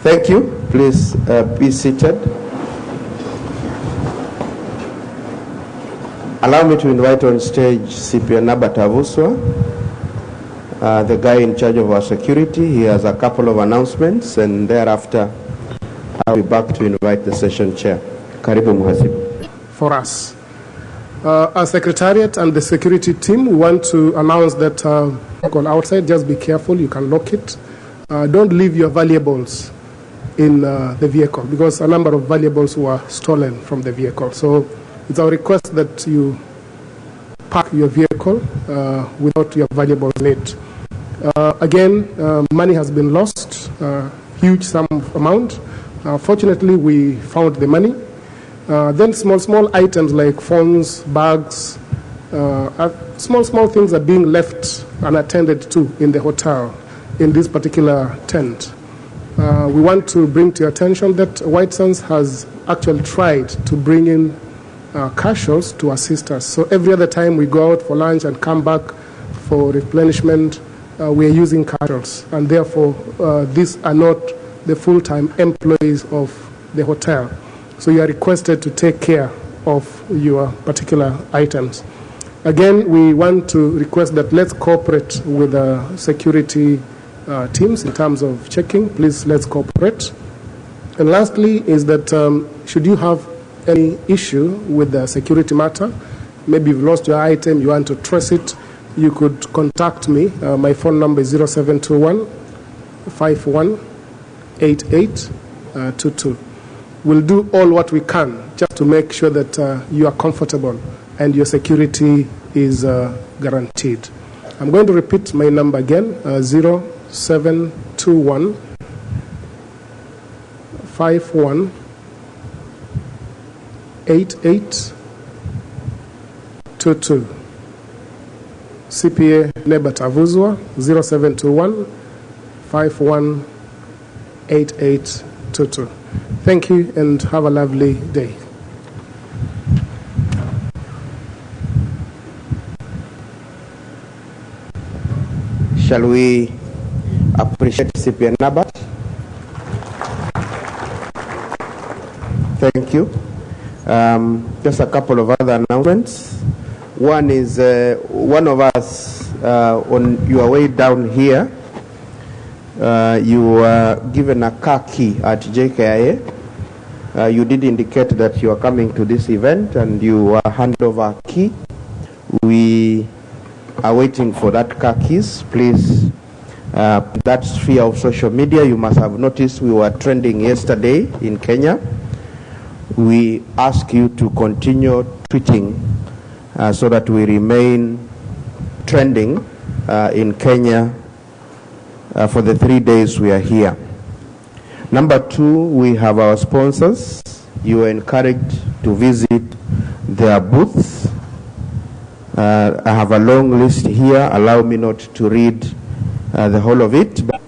Thank you. Please be seated. Allow me to invite on stage CP Tavuswa, the guy in charge of our security. He has a couple of announcements, and thereafter I'll be back to invite the session chair. Karibu Muhasibu. For us, our secretariat and the security team, we want to announce that on outside, just be careful, you can lock it. Don't leave your valuables in the vehicle, because a number of valuables were stolen from the vehicle. So it's our request that you park your vehicle without your valuables in it. Again, money has been lost, huge sum amount. Fortunately, we found the money. Then small items like phones, bags, small things are being left unattended to in the hotel, in this particular tent. We want to bring to your attention that White Sands has actually tried to bring in casuals to assist us. So every other time we go out for lunch and come back for replenishment, we are using casuals, and therefore these are not the full-time employees of the hotel. So you are requested to take care of your particular items. Again, we want to request that let's cooperate with the security teams in terms of checking. Please, let's cooperate. And lastly is that should you have any issue with the security matter, maybe you've lost your item, you want to trace it, you could contact me. My phone number is 0721 518822. We'll do all what we can just to make sure that you are comfortable and your security is guaranteed. I'm going to repeat my number again, 0721 518822. CPA Tavuswa, 0721 518822. Thank you and have a lovely day. Shall we appreciate CPN Nabat? Thank you. Just a couple of other announcements. One is one of us on your way down here, you were given a car key at JKIA. You did indicate that you are coming to this event and you handed over a key. We are waiting for that car keys. Please, that sphere of social media, you must have noticed we were trending yesterday in Kenya. We ask you to continue tweeting so that we remain trending in Kenya for the 3 days we are here. Number two, we have our sponsors. You are encouraged to visit their booths. I have a long list here. Allow me not to read the whole of it. But,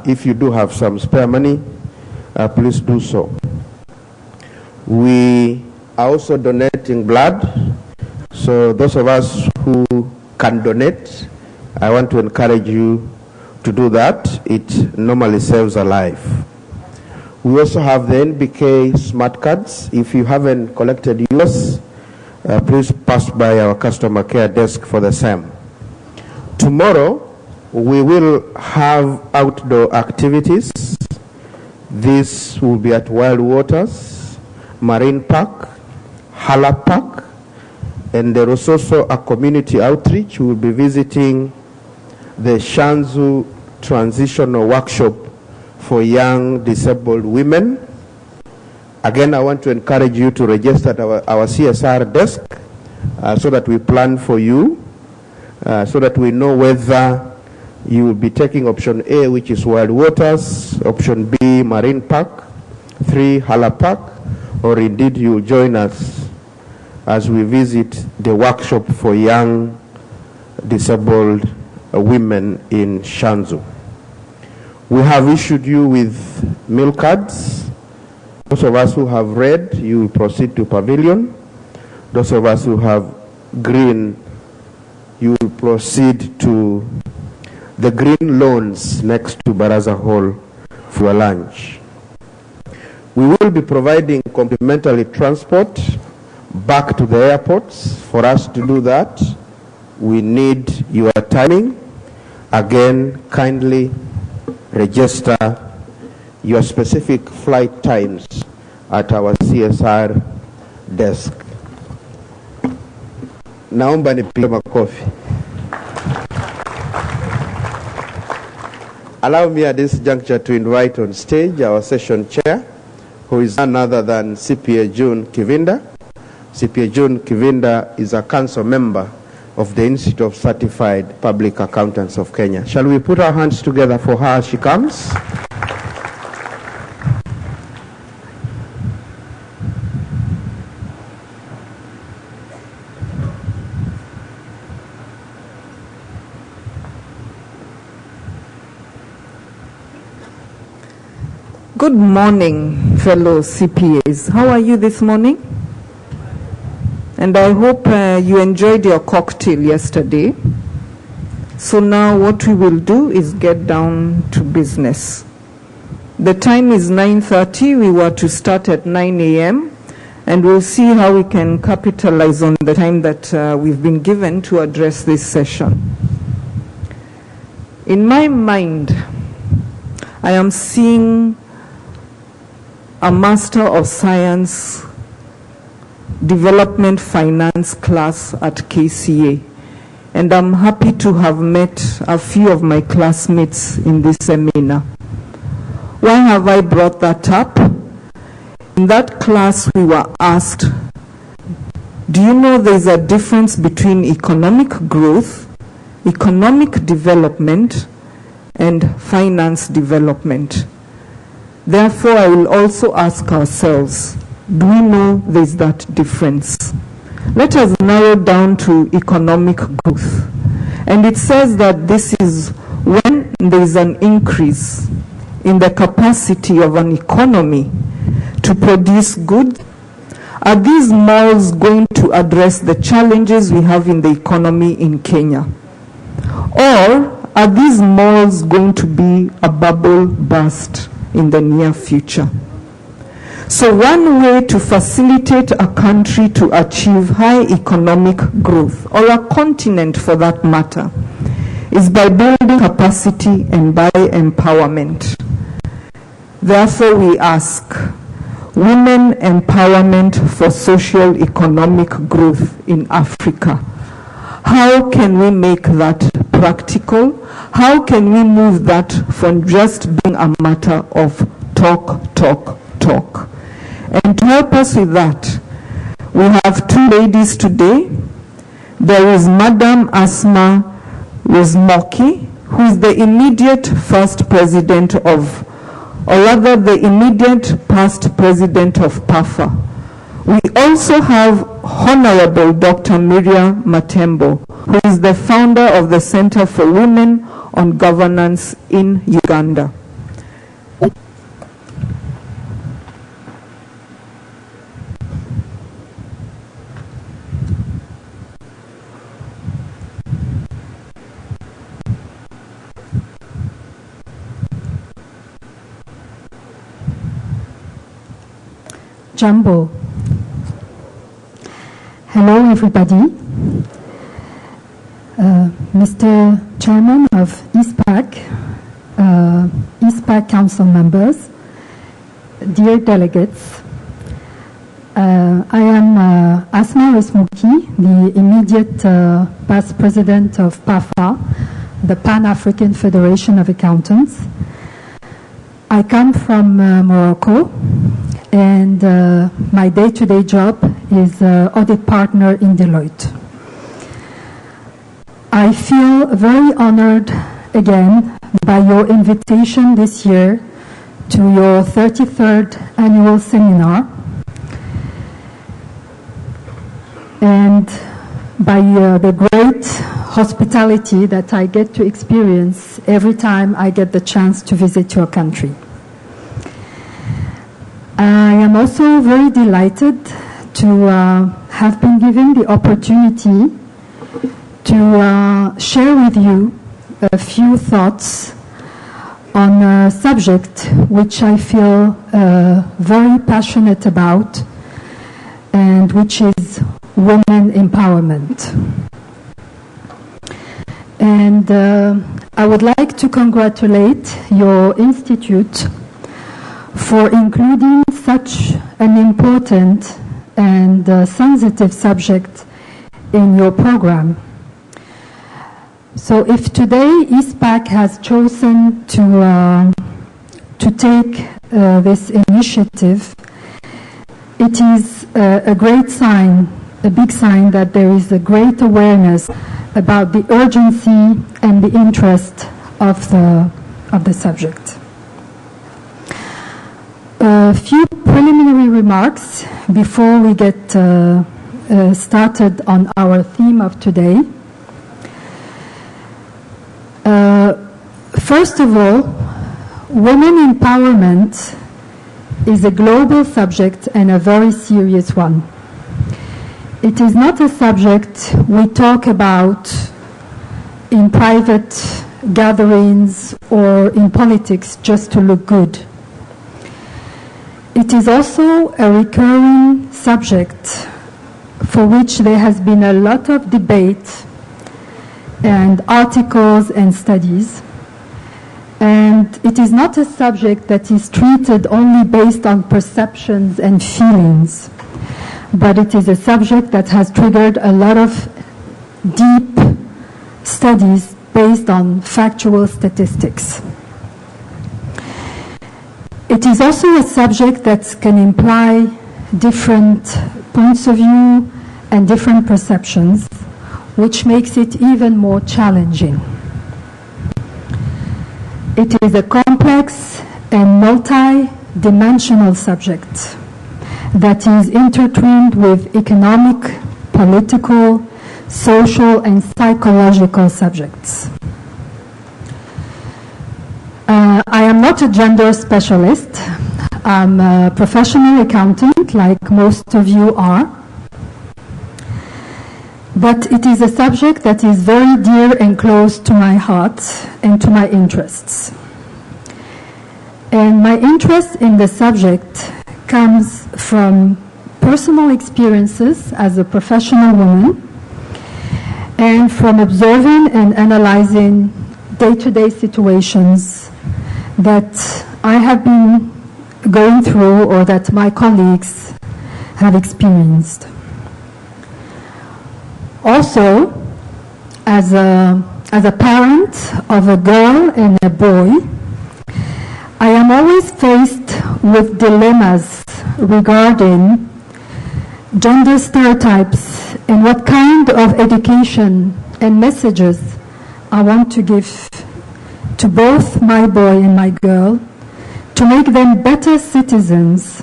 if you do have some spare money, please do so. We are also donating blood. So those of us who can donate, I want to encourage you to do that. It normally saves a life. We also have the NBK smart cards. If you haven't collected yours, please pass by our customer care desk for the same. Tomorrow, we will have outdoor activities. This will be at Wild Waters, Marine Park, Hala Park, and there is also a community outreach. We will be visiting the Shanzu Transitional Workshop for young disabled women. Again, I want to encourage you to register at our CSR desk so that we plan for you, so that we know whether you will be taking option A, which is Wild Waters, option B, Marine Park, 3, Hala Park, or indeed you will join us as we visit the workshop for young disabled women in Shanzu. We have issued you with meal cards. Those of us who have red, you will proceed to pavilion. Those of us who have green, you will proceed to the green lawns next to Baraza Hall for your lunch. We will be providing complimentary transport back to the airports. For us to do that, we need your timing. Again, kindly register your specific flight times at our CSR desk. Naomba nipige makofi. Allow me at this juncture to invite on stage our session chair, who is none other than CPA June Kivinda. CPA June Kivinda is a council member of the Institute of Certified Public Accountants of Kenya. Shall we put our hands together for her as she comes? Good morning, fellow CPAs. How are you this morning? And I hope you enjoyed your cocktail yesterday. So now what we will do is get down to business. The time is 9:30. We were to start at 9 a.m. and we'll see how we can capitalize on the time that we've been given to address this session. In my mind, I am seeing a Master of Science Development Finance class at KCA. And I'm happy to have met a few of my classmates in this seminar. Why have I brought that up? In that class, we were asked, do you know there's a difference between economic growth, economic development, and finance development? Therefore, I will also ask ourselves, do we know there's that difference? Let us narrow down to economic growth. And it says that this is when there is an increase in the capacity of an economy to produce goods. Are these malls going to address the challenges we have in the economy in Kenya? Or are these malls going to be a bubble burst in the near future? So one way to facilitate a country to achieve high economic growth, or a continent for that matter, is by building capacity and by empowerment. Therefore, we ask, women empowerment for social economic growth in Africa. How can we make that practical? How can we move that from just being a matter of talk? And to help us with that, we have two ladies today. There is Madam Asma Rosmoki, who is the immediate first president of, or rather the immediate past president of PAFA. We also have Honorable Dr. Miriam Matembo, who is the founder of the Center for Women on Governance in Uganda. Jambo. Hello, everybody. Mr. Chairman of ISPAC, ISPAC Council members, dear delegates, I am Asma Resmuki, the immediate past president of PAFA, the Pan-African Federation of Accountants. I come from Morocco, and my day-to-day job is audit partner in Deloitte. I feel very honored again by your invitation this year to your 33rd annual seminar, and by the great hospitality that I get to experience every time I get the chance to visit your country. I am also very delighted to have been given the opportunity to share with you a few thoughts on a subject which I feel very passionate about, and which is women empowerment. And I would like to congratulate your institute for including such an important and sensitive subject in your program. So if today ISPAC has chosen to take this initiative, it is a great sign, a big sign that there is a great awareness about the urgency and the interest of the subject. A few preliminary remarks before we get started on our theme of today. First of all, women empowerment is a global subject and a very serious one. It is not a subject we talk about in private gatherings or in politics just to look good. It is also a recurring subject for which there has been a lot of debate and articles and studies. And it is not a subject that is treated only based on perceptions and feelings, but it is a subject that has triggered a lot of deep studies based on factual statistics. It is also a subject that can imply different points of view and different perceptions, which makes it even more challenging. It is a complex and multi-dimensional subject that is intertwined with economic, political, social, and psychological subjects. I am not a gender specialist. I'm a professional accountant, like most of you are. But it is a subject that is very dear and close to my heart and to my interests. And my interest in the subject comes from personal experiences as a professional woman and from observing and analyzing day-to-day situations that I have been going through or that my colleagues have experienced. Also, as a parent of a girl and a boy, I am always faced with dilemmas regarding gender stereotypes and what kind of education and messages I want to give to both my boy and my girl to make them better citizens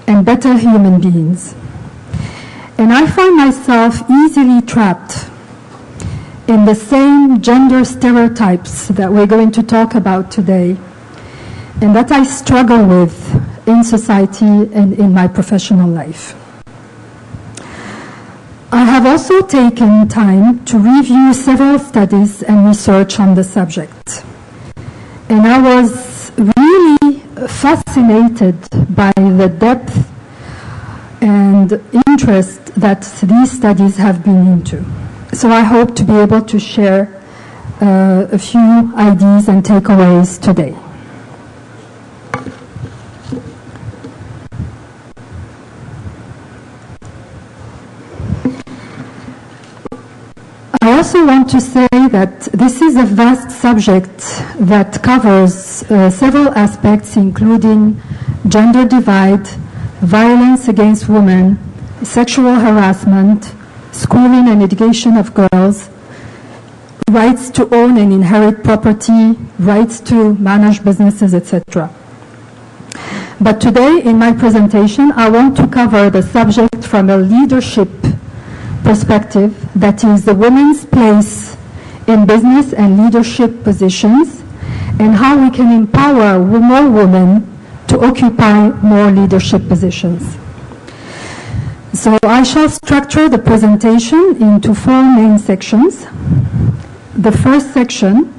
and better human beings. And I find myself easily trapped in the same gender stereotypes that we're going to talk about today, and that I struggle with in society and in my professional life. I have also taken time to review several studies and research on the subject. And I was really fascinated by the depth and interest that these studies have been into. So I hope to be able to share a few ideas and takeaways today. I also want to say that this is a vast subject that covers several aspects, including gender divide, violence against women, sexual harassment, schooling and education of girls, rights to own and inherit property, rights to manage businesses, etc. But today in my presentation, I want to cover the subject from a leadership perspective, that is the women's place in business and leadership positions, and how we can empower more women to occupy more leadership positions. So I shall structure the presentation into 4 main sections. The first section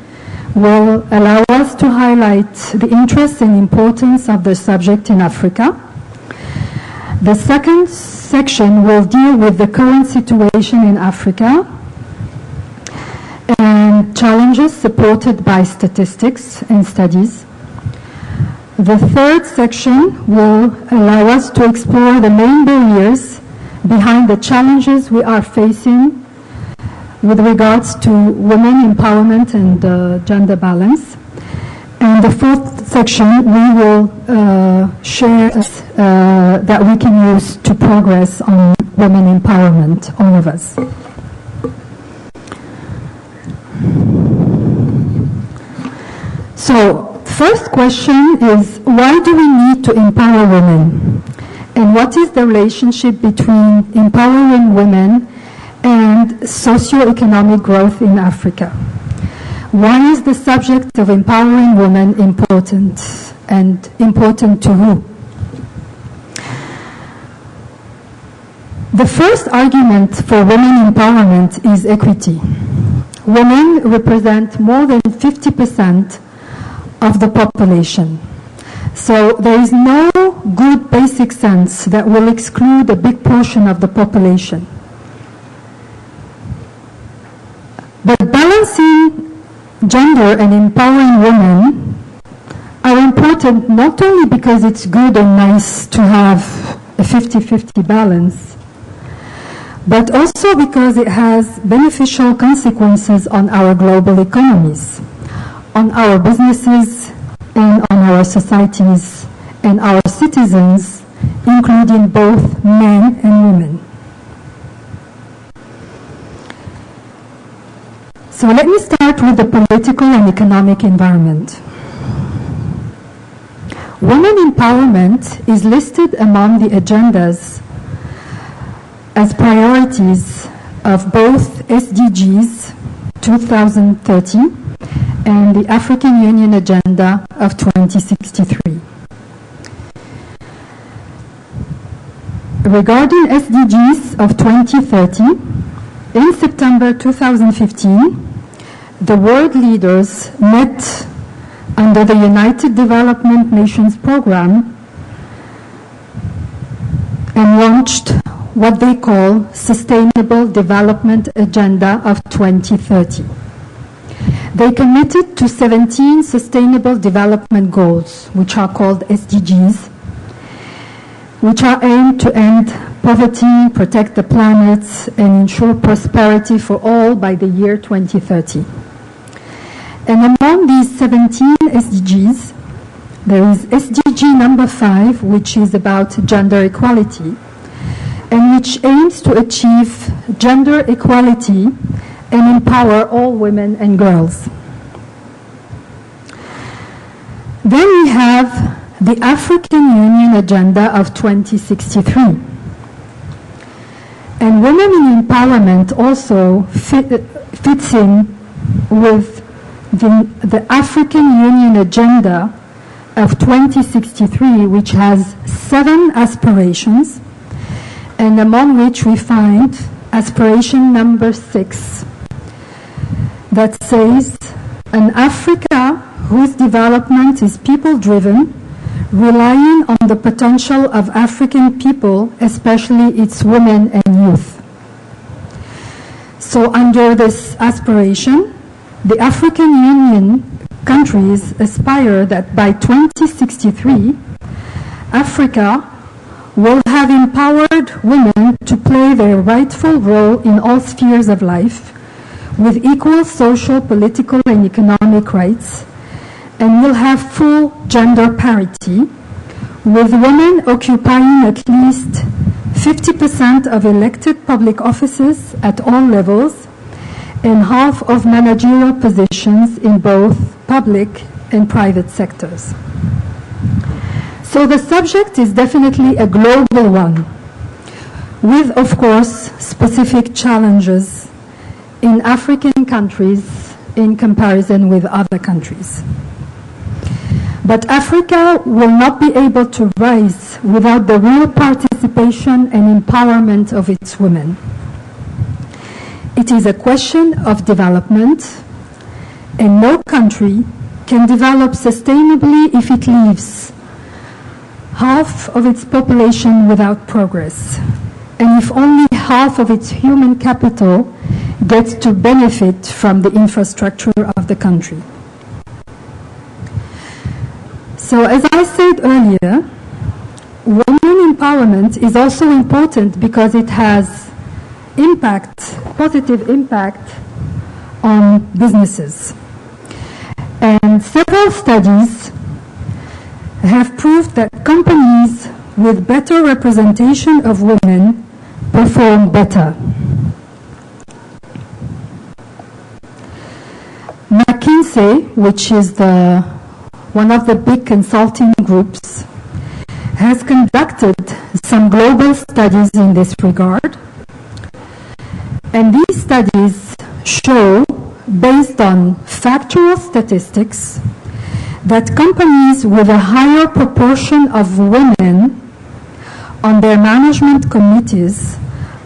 will allow us to highlight the interest and importance of the subject in Africa. The second section will deal with the current situation in Africa and challenges supported by statistics and studies. The third section will allow us to explore the main barriers behind the challenges we are facing with regards to women empowerment and gender balance. And the fourth section, we will share that we can use to progress on women empowerment, all of us. So, first question is, why do we need to empower women? And what is the relationship between empowering women and socioeconomic growth in Africa? Why is the subject of empowering women important, and important to who? The first argument for women empowerment is equity. Women represent more than 50% of the population. So there is no good basic sense that will exclude a big portion of the population. But balancing gender and empowering women are important not only because it's good and nice to have a 50-50 balance, but also because it has beneficial consequences on our global economies, on our businesses, and on our societies and our citizens, including both men and women. So let me start with the political and economic environment. Women empowerment is listed among the agendas as priorities of both SDGs 2030 and the African Union Agenda of 2063. Regarding SDGs of 2030, in September 2015, the world leaders met under the United Development Nations Program and launched what they call Sustainable Development Agenda of 2030. They committed to 17 Sustainable Development Goals, which are called SDGs, which are aimed to end poverty, protect the planet, and ensure prosperity for all by the year 2030. And among these 17 SDGs, there is SDG number 5, which is about gender equality, and which aims to achieve gender equality and empower all women and girls. Then we have the African Union Agenda of 2063. And women in empowerment also fits in with the African Union Agenda of 2063, which has 7 aspirations, and among which we find aspiration number 6, that says, an Africa whose development is people-driven, relying on the potential of African people, especially its women and youth. So under this aspiration, the African Union countries aspire that by 2063, Africa will have empowered women to play their rightful role in all spheres of life, with equal social, political, and economic rights, and will have full gender parity, with women occupying at least 50% of elected public offices at all levels, and half of managerial positions in both public and private sectors. So the subject is definitely a global one, with, of course, specific challenges in African countries in comparison with other countries. But Africa will not be able to rise without the real participation and empowerment of its women. It is a question of development, and no country can develop sustainably if it leaves half of its population without progress, and if only half of its human capital gets to benefit from the infrastructure of the country. So as I said earlier, women empowerment is also important because it has positive impact on businesses. And several studies have proved that companies with better representation of women perform better. McKinsey, which is one of the big consulting groups, has conducted some global studies in this regard. And these studies show, based on factual statistics, that companies with a higher proportion of women on their management committees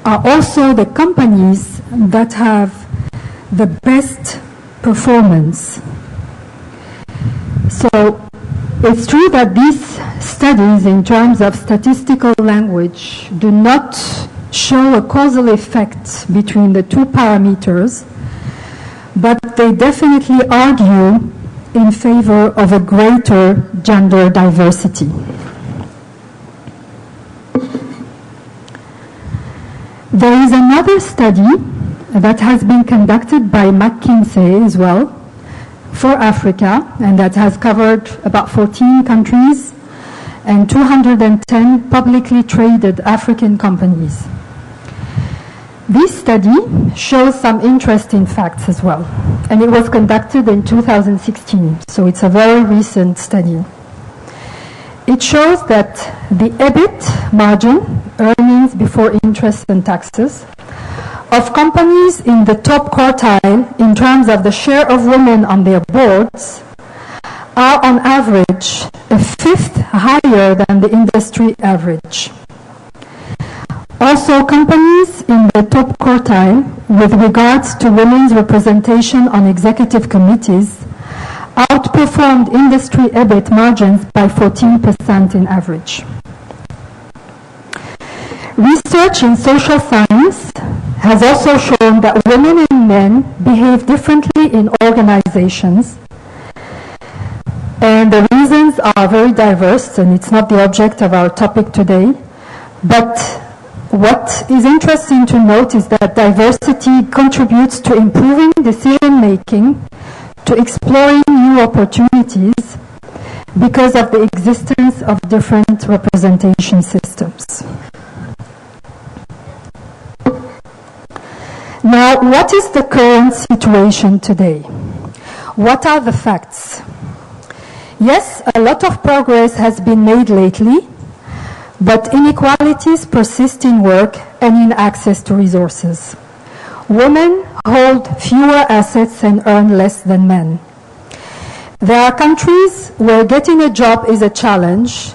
are also the companies that have the best performance. So it's true that these studies, in terms of statistical language, do not show a causal effect between the two parameters, but they definitely argue in favor of a greater gender diversity. There is another study that has been conducted by McKinsey as well for Africa, and that has covered about 14 countries and 210 publicly traded African companies. This study shows some interesting facts as well, and it was conducted in 2016, so it's a very recent study. It shows that the EBIT margin, earnings before interest and taxes, of companies in the top quartile in terms of the share of women on their boards are on average a fifth higher than the industry average. Also, companies in the top quartile with regards to women's representation on executive committees outperformed industry EBIT margins by 14% in average. Research in social science has also shown that women and men behave differently in organizations, and the reasons are very diverse, and it's not the object of our topic today. But what is interesting to note is that diversity contributes to improving decision making, to exploring new opportunities, because of the existence of different representation systems. Now, what is the current situation today? What are the facts? Yes, a lot of progress has been made lately, but inequalities persist in work and in access to resources. Women hold fewer assets and earn less than men. There are countries where getting a job is a challenge,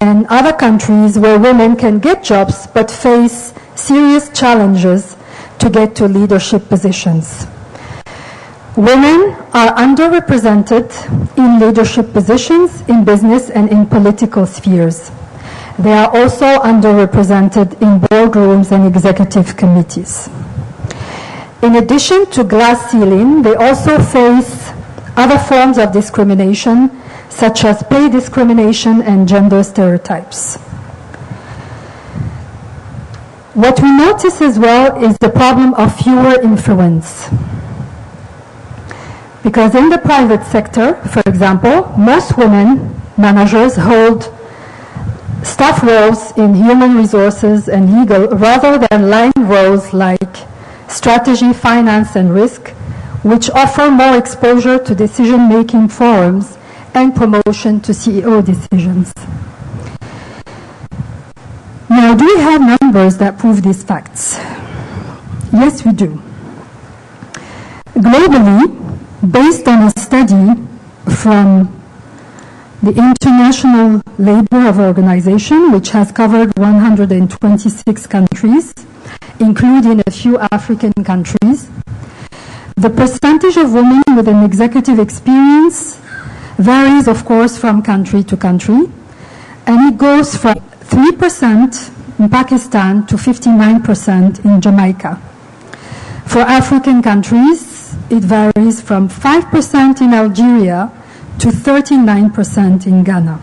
and other countries where women can get jobs but face serious challenges to get to leadership positions. Women are underrepresented in leadership positions in business and in political spheres. They are also underrepresented in boardrooms and executive committees. In addition to glass ceiling, they also face other forms of discrimination, such as pay discrimination and gender stereotypes. What we notice as well is the problem of fewer influence. Because in the private sector, for example, most women managers hold staff roles in human resources and legal rather than line roles like strategy, finance, and risk, which offer more exposure to decision-making forums and promotion to CEO decisions. Now, do we have numbers that prove these facts? Yes, we do. Globally, based on a study from the International Labour Organization, which has covered 126 countries, including a few African countries, The percentage of women with an executive experience varies, of course, from country to country, and it goes from 3% in Pakistan to 59% in Jamaica. For African countries, it varies from 5% in Algeria to 39% in Ghana.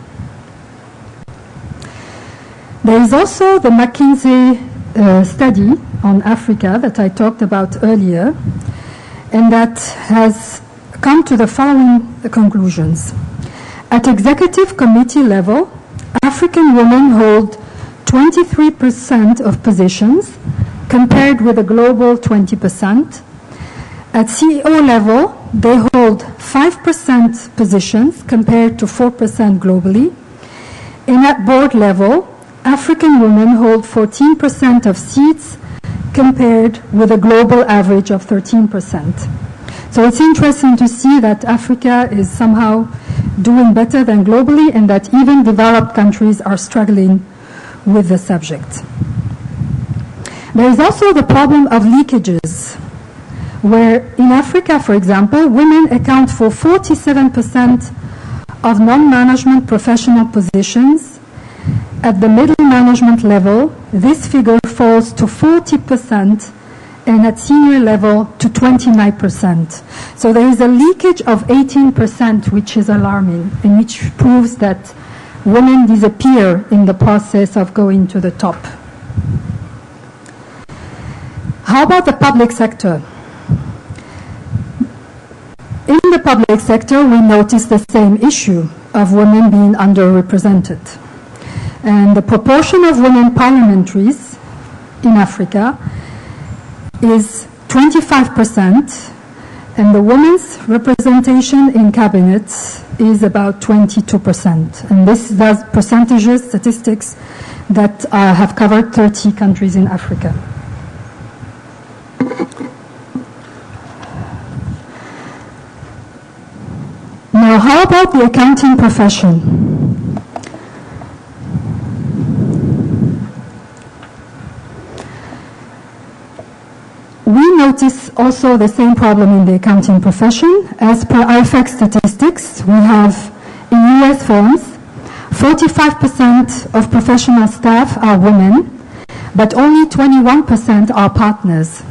There is also the McKinsey study on Africa that I talked about earlier, and that has come to the following conclusions. At executive committee level, African women hold 23% of positions, compared with a global 20%. At CEO level, they hold 5% positions, compared to 4% globally. And at board level, African women hold 14% of seats, compared with a global average of 13%. So it's interesting to see that Africa is somehow doing better than globally, and that even developed countries are struggling with the subject. There is also the problem of leakages, where in Africa, for example, women account for 47% of non-management professional positions. At the middle management level, this figure falls to 40%, and at senior level to 29%. So there is a leakage of 18%, which is alarming, and which proves that women disappear in the process of going to the top. How about the public sector? In the public sector, we notice the same issue of women being underrepresented. And the proportion of women parliamentaries in Africa is 25%, and the women's representation in cabinets is about 22%. And this does percentages, statistics that have covered 30 countries in Africa. Now, how about the accounting profession? We notice also the same problem in the accounting profession. As per IFAC statistics, we have in US firms, 45% of professional staff are women, but only 21% are partners.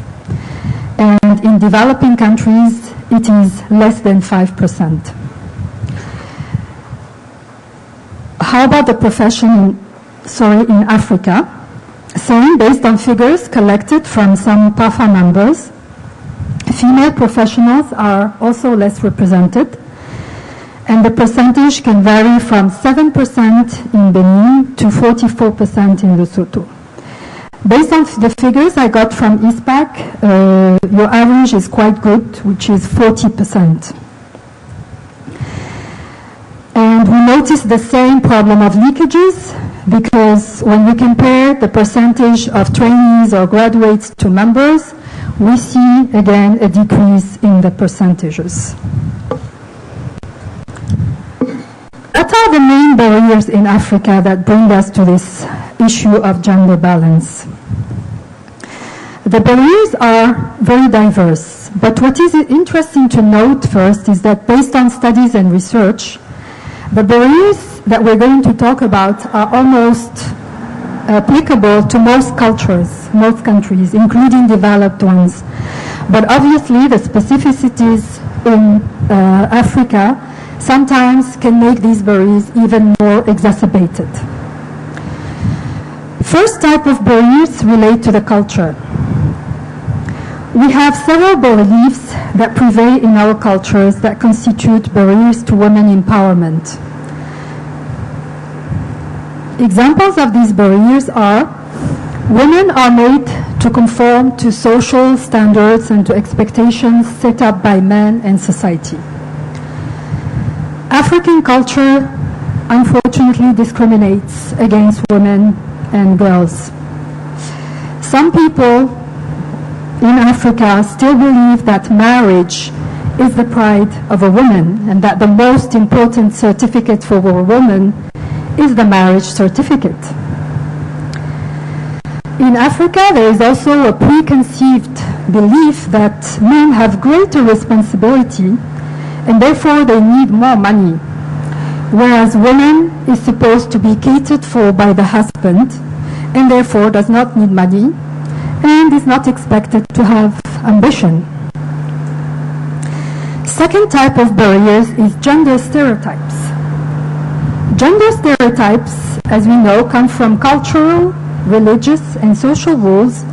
And in developing countries, it is less than 5%. How about the profession in Africa? Same, based on figures collected from some PAFA members, female professionals are also less represented, and the percentage can vary from 7% in Benin to 44% in Lesotho. Based on the figures I got from ISPAC, your average is quite good, which is 40%. And we notice the same problem of leakages, because when we compare the percentage of trainees or graduates to members, we see again a decrease in the percentages. What are the main barriers in Africa that bring us to this issue of gender balance? The barriers are very diverse, but what is interesting to note first is that based on studies and research, the barriers that we're going to talk about are almost applicable to most cultures, most countries, including developed ones. But obviously the specificities in Africa sometimes can make these barriers even more exacerbated. First type of barriers relate to the culture. We have several beliefs that prevail in our cultures that constitute barriers to women empowerment. Examples of these barriers are: women are made to conform to social standards and to expectations set up by men and society. African culture unfortunately discriminates against women and girls. Some people in Africa still believe that marriage is the pride of a woman, and that the most important certificate for a woman is the marriage certificate. In Africa, there is also a preconceived belief that men have greater responsibility and therefore they need more money, whereas women is supposed to be catered for by the husband and therefore does not need money and is not expected to have ambition. Second type of barriers is gender stereotypes. Gender stereotypes, as we know, come from cultural, religious, and social rules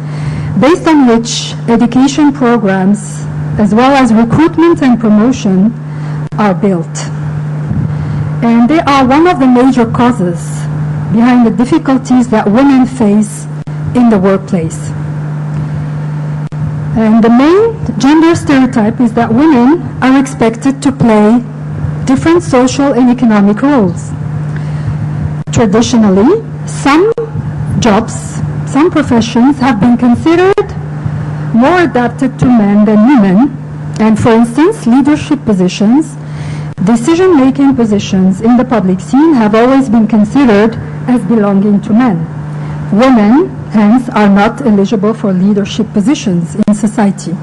based on which education programs, as well as recruitment and promotion, are built. And they are one of the major causes behind the difficulties that women face in the workplace. And the main gender stereotype is that women are expected to play different social and economic roles. Traditionally, some jobs, some professions have been considered more adapted to men than women, and for instance, leadership positions, decision-making positions in the public scene have always been considered as belonging to men. Women, hence, are not eligible for leadership positions in society.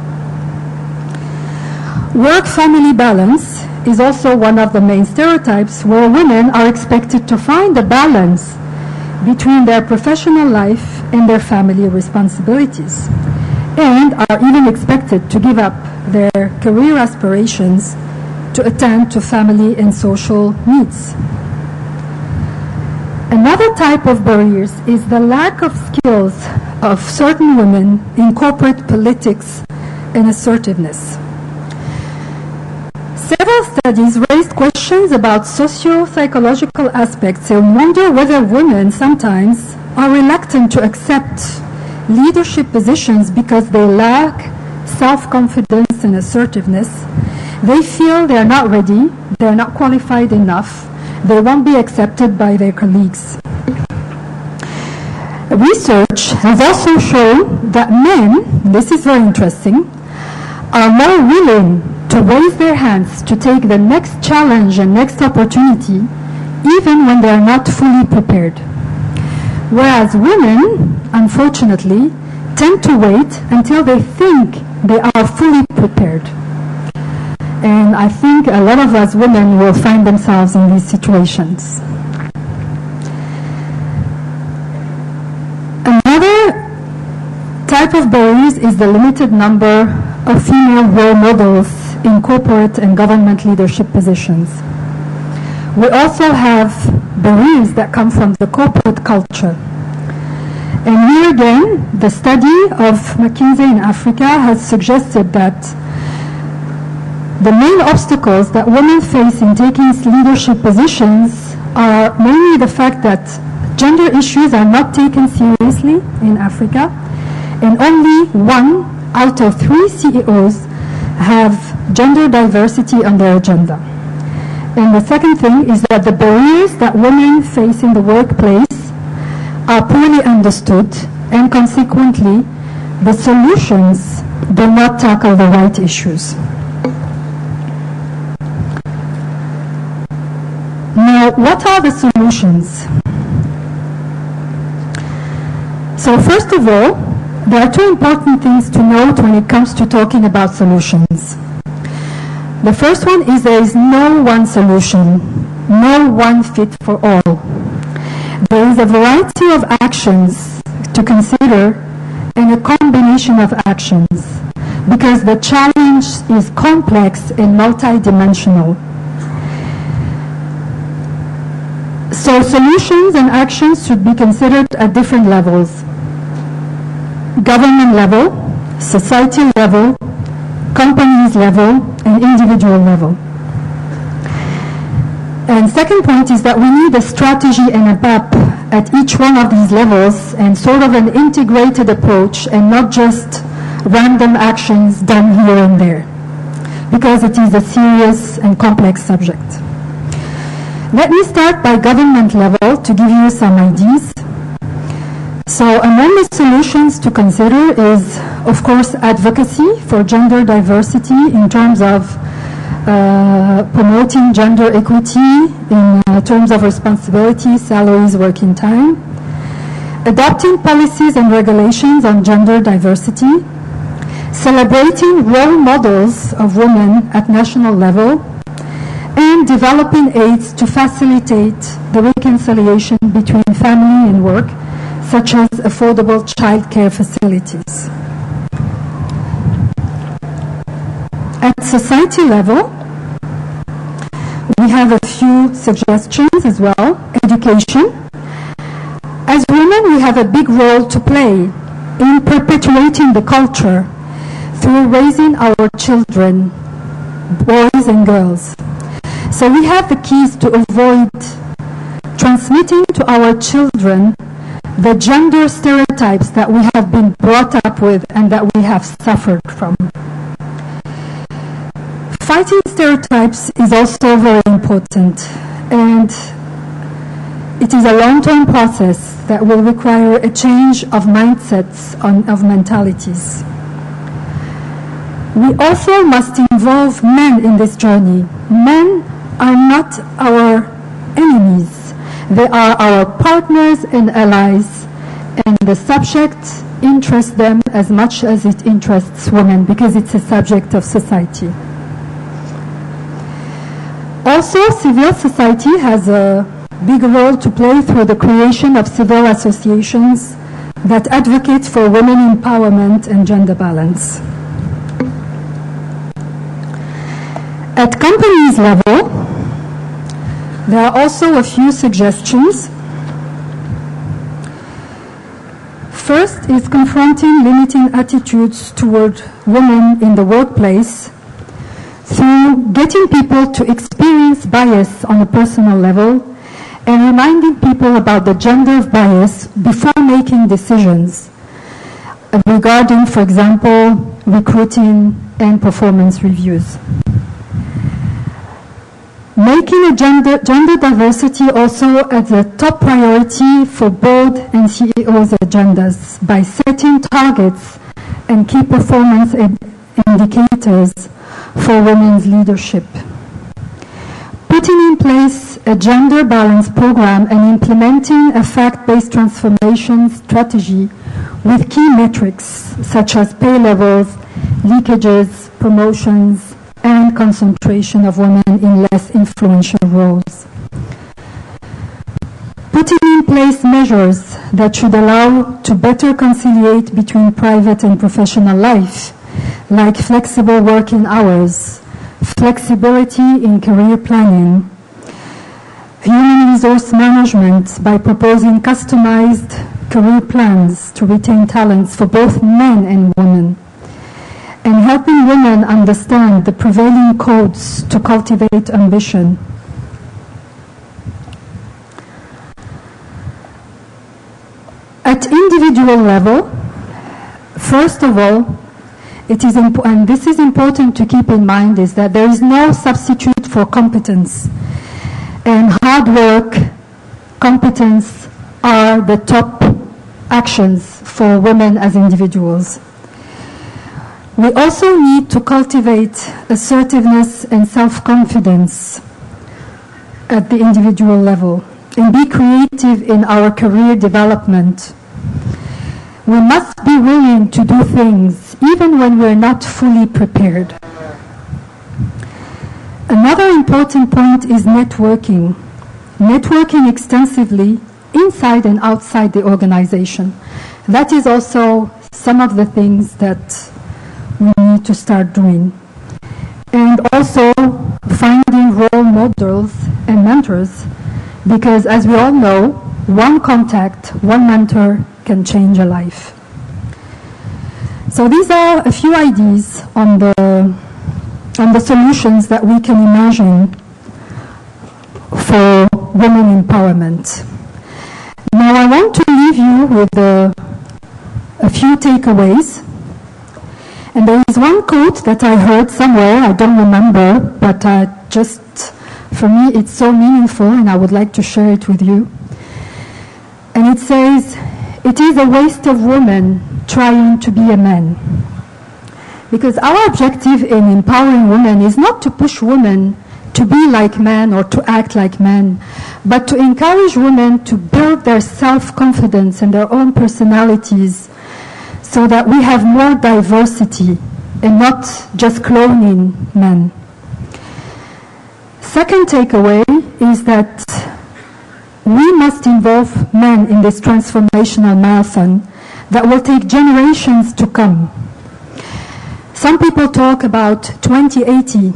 Work-family balance is also one of the main stereotypes where women are expected to find a balance between their professional life and their family responsibilities, and are even expected to give up their career aspirations to attend to family and social needs. Another type of barriers is the lack of skills of certain women in corporate politics and assertiveness. Several studies raised questions about socio-psychological aspects and wonder whether women sometimes are reluctant to accept leadership positions because they lack self-confidence and assertiveness. They feel they're not ready, they're not qualified enough, they won't be accepted by their colleagues. Research has also shown that men, this is very interesting, are more willing to raise their hands to take the next challenge and next opportunity, even when they are not fully prepared. Whereas women, unfortunately, tend to wait until they think they are fully prepared. And I think a lot of us women will find themselves in these situations. Another type of barriers is the limited number of female role models in corporate and government leadership positions. We also have barriers that come from the corporate culture. And here again, the study of McKinsey in Africa has suggested that the main obstacles that women face in taking leadership positions are mainly the fact that gender issues are not taken seriously in Africa, and only 1 out of 3 CEOs have gender diversity on their agenda. And the second thing is that the barriers that women face in the workplace are poorly understood, and consequently, the solutions do not tackle the right issues. Now, what are the solutions? So first of all, there are 2 important things to note when it comes to talking about solutions. The first one is there is no one solution, no one fit for all. There is a variety of actions to consider and a combination of actions because the challenge is complex and multidimensional. So solutions and actions should be considered at different levels. Government level, society level, companies level, and individual level. And second point is that we need a strategy and a map at each one of these levels and sort of an integrated approach and not just random actions done here and there, because it is a serious and complex subject. Let me start by government level to give you some ideas. So among the solutions to consider is, of course, advocacy for gender diversity in terms of promoting gender equity in terms of responsibility, salaries, working time, adopting policies and regulations on gender diversity, celebrating role models of women at national level, and developing aids to facilitate the reconciliation between family and work, such as affordable childcare facilities. At society level, we have a few suggestions as well. Education. As women, we have a big role to play in perpetuating the culture through raising our children, boys and girls. So we have the keys to avoid transmitting to our children the gender stereotypes that we have been brought up with and that we have suffered from. Fighting stereotypes is also very important, and it is a long-term process that will require a change of mindsets, of mentalities. We also must involve men in this journey. Men are not our enemies. They are our partners and allies, and the subject interests them as much as it interests women because it's a subject of society. Also, civil society has a big role to play through the creation of civil associations that advocate for women empowerment and gender balance. At companies level, there are also a few suggestions. First is confronting limiting attitudes toward women in the workplace through getting people to experience bias on a personal level and reminding people about the gender of bias before making decisions regarding, for example, recruiting and performance reviews. Making a gender diversity also as a top priority for board and CEOs' agendas by setting targets and key performance indicators for women's leadership. Putting in place a gender balance program and implementing a fact-based transformation strategy with key metrics such as pay levels, leakages, promotions, and concentration of women in less influential roles. Putting in place measures that should allow to better conciliate between private and professional life, like flexible working hours, flexibility in career planning, human resource management by proposing customized career plans to retain talents for both men and women, and helping women understand the prevailing codes to cultivate ambition. At individual level, first of all, it is and this is important to keep in mind, is that there is no substitute for competence. And hard work, competence are the top actions for women as individuals. We also need to cultivate assertiveness and self-confidence at the individual level and be creative in our career development. We must be willing to do things even when we're not fully prepared. Another important point is networking. Networking extensively inside and outside the organization. That is also some of the things that we need to start doing. And also finding role models and mentors, because as we all know, one contact, one mentor can change a life. So these are a few ideas on the solutions that we can imagine for women empowerment. Now I want to leave you with a few takeaways. And there is one quote that I heard somewhere, I don't remember, but just for me it's so meaningful and I would like to share it with you. And it says, "It is a waste of women trying to be a man." Because our objective in empowering women is not to push women to be like men or to act like men, but to encourage women to build their self-confidence and their own personalities so that we have more diversity and not just cloning men. Second takeaway is that we must involve men in this transformational marathon that will take generations to come. Some people talk about 2080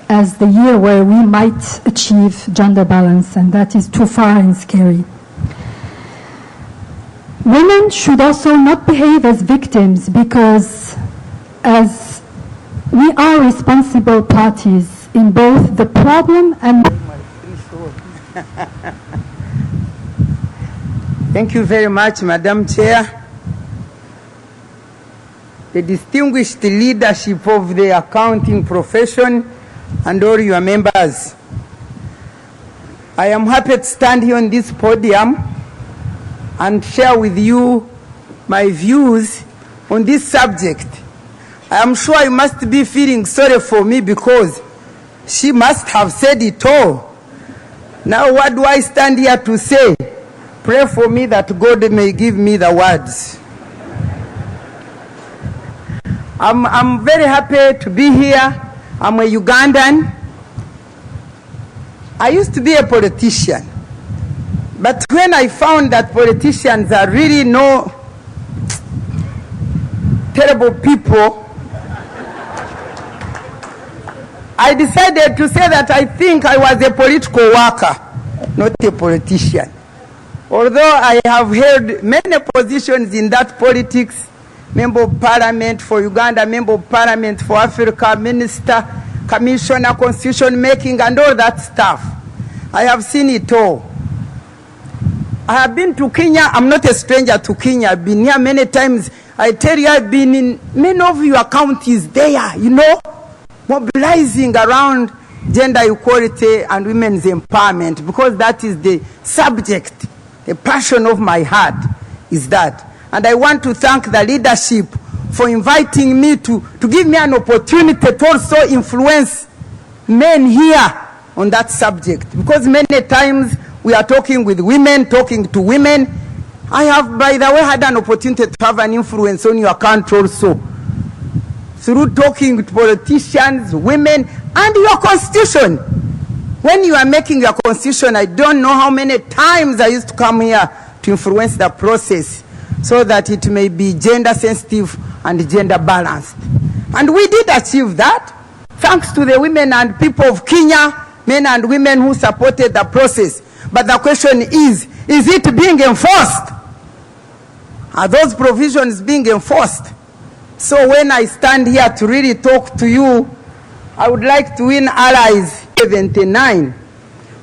as the year where we might achieve gender balance, and that is too far and scary. Women should also not behave as victims, because as we are responsible parties in both the problem and... Thank you very much, Madam Chair. The distinguished leadership of the accounting profession and all your members. I am happy to stand here on this podium and share with you my views on this subject. I am sure you must be feeling sorry for me because she must have said it all. Now what do I stand here to say? Pray for me that God may give me the words. I'm very happy to be here. I'm a Ugandan. I used to be a politician. But when I found that politicians are really no terrible people, I decided to say that I think I was a political worker, not a politician. Although I have held many positions in that politics, Member of Parliament for Uganda, Member of Parliament for Africa, Minister, Commissioner, Constitution making, and all that stuff. I have seen it all. I have been to Kenya. I'm not a stranger to Kenya. I've been here many times. I tell you, I've been in many of your counties there, you know, mobilizing around gender equality and women's empowerment, because that is the subject, the passion of my heart is that. And I want to thank the leadership for inviting me to give me an opportunity to also influence men here on that subject. Because many times we are talking with women, talking to women. I have, by the way, had an opportunity to have an influence on your country also, through talking with politicians, women, and your constitution. When you are making your constitution, I don't know how many times I used to come here to influence the process so that it may be gender sensitive and gender balanced. And we did achieve that, thanks to the women and people of Kenya, men and women who supported the process. But the question is it being enforced? Are those provisions being enforced? So when I stand here to really talk to you, I would like to win allies. 79.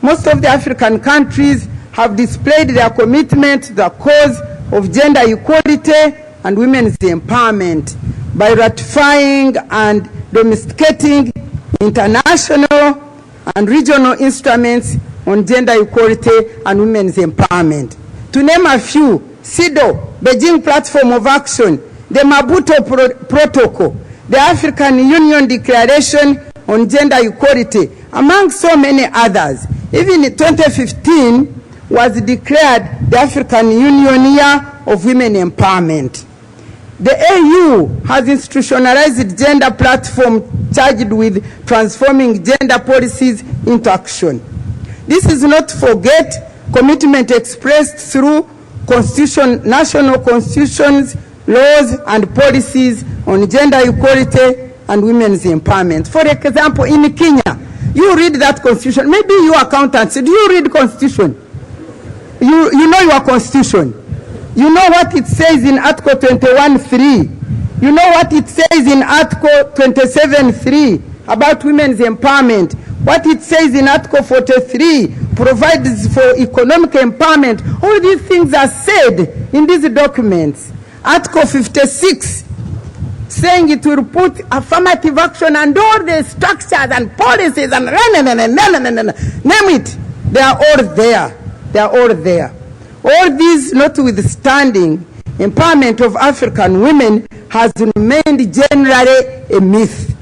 Most of the African countries have displayed their commitment to the cause of gender equality and women's empowerment by ratifying and domesticating international and regional instruments on gender equality and women's empowerment. To name a few: CEDAW, Beijing Platform of Action, the Maputo Protocol, the African Union Declaration on Gender Equality, among so many others. Even in 2015 was declared the African Union Year of Women Empowerment. The AU has institutionalized gender platform charged with transforming gender policies into action. This is not to forget commitment expressed through national constitutions, laws, and policies on gender equality and women's empowerment. For example, in Kenya, you read that constitution. Maybe you accountants, do you read constitution? You know your constitution. You know what it says in Article 21.3. You know what it says in Article 27.3 about women's empowerment. What it says in Article 43 provides for economic empowerment. All these things are said in these documents. Article 56 saying it will put affirmative action and all the structures and policies and name it. They are all there. They are all there. All these notwithstanding, empowerment of African women has remained generally a myth.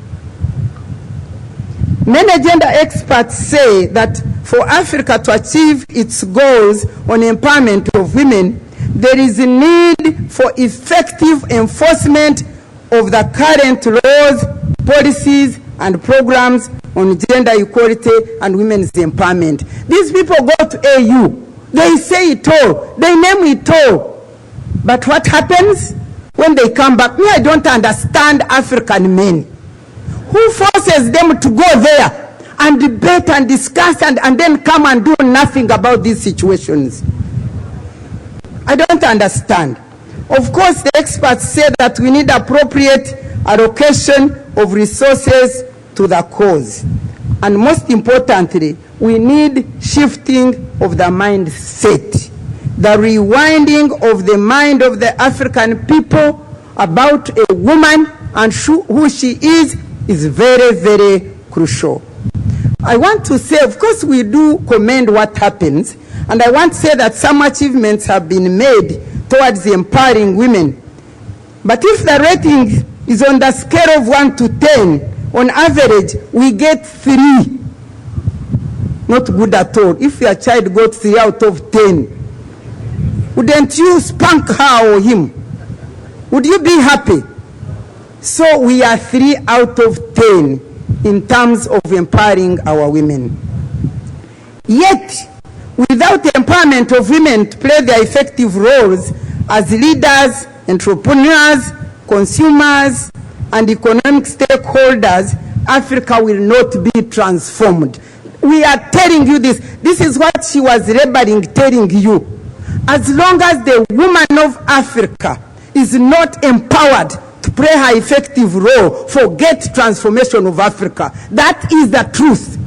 Many gender experts say that for Africa to achieve its goals on empowerment of women, there is a need for effective enforcement of the current laws, policies, and programs on gender equality and women's empowerment. These people go to AU, they say it all, they name it all. But what happens when they come back? Me, I don't understand African men. Who forces them to go there and debate and discuss and then come and do nothing about these situations? I don't understand. Of course, the experts say that we need appropriate allocation of resources to the cause. And most importantly, we need shifting of the mindset, the rewinding of the mind of the African people about a woman and who she is very, very crucial. I want to say, of course, we do commend what happens, and I want to say that some achievements have been made towards empowering women. But if the rating is on the scale of 1 to 10, on average, we get 3. Not good at all. If your child got 3 out of 10, wouldn't you spank her or him? Would you be happy? So we are 3 out of 10 in terms of empowering our women. Yet, without the empowerment of women to play their effective roles as leaders, entrepreneurs, consumers, and economic stakeholders, Africa will not be transformed. We are telling you this. This is what she was laboring, telling you. As long as the woman of Africa is not empowered to play her effective role, forget transformation of Africa. That is the truth.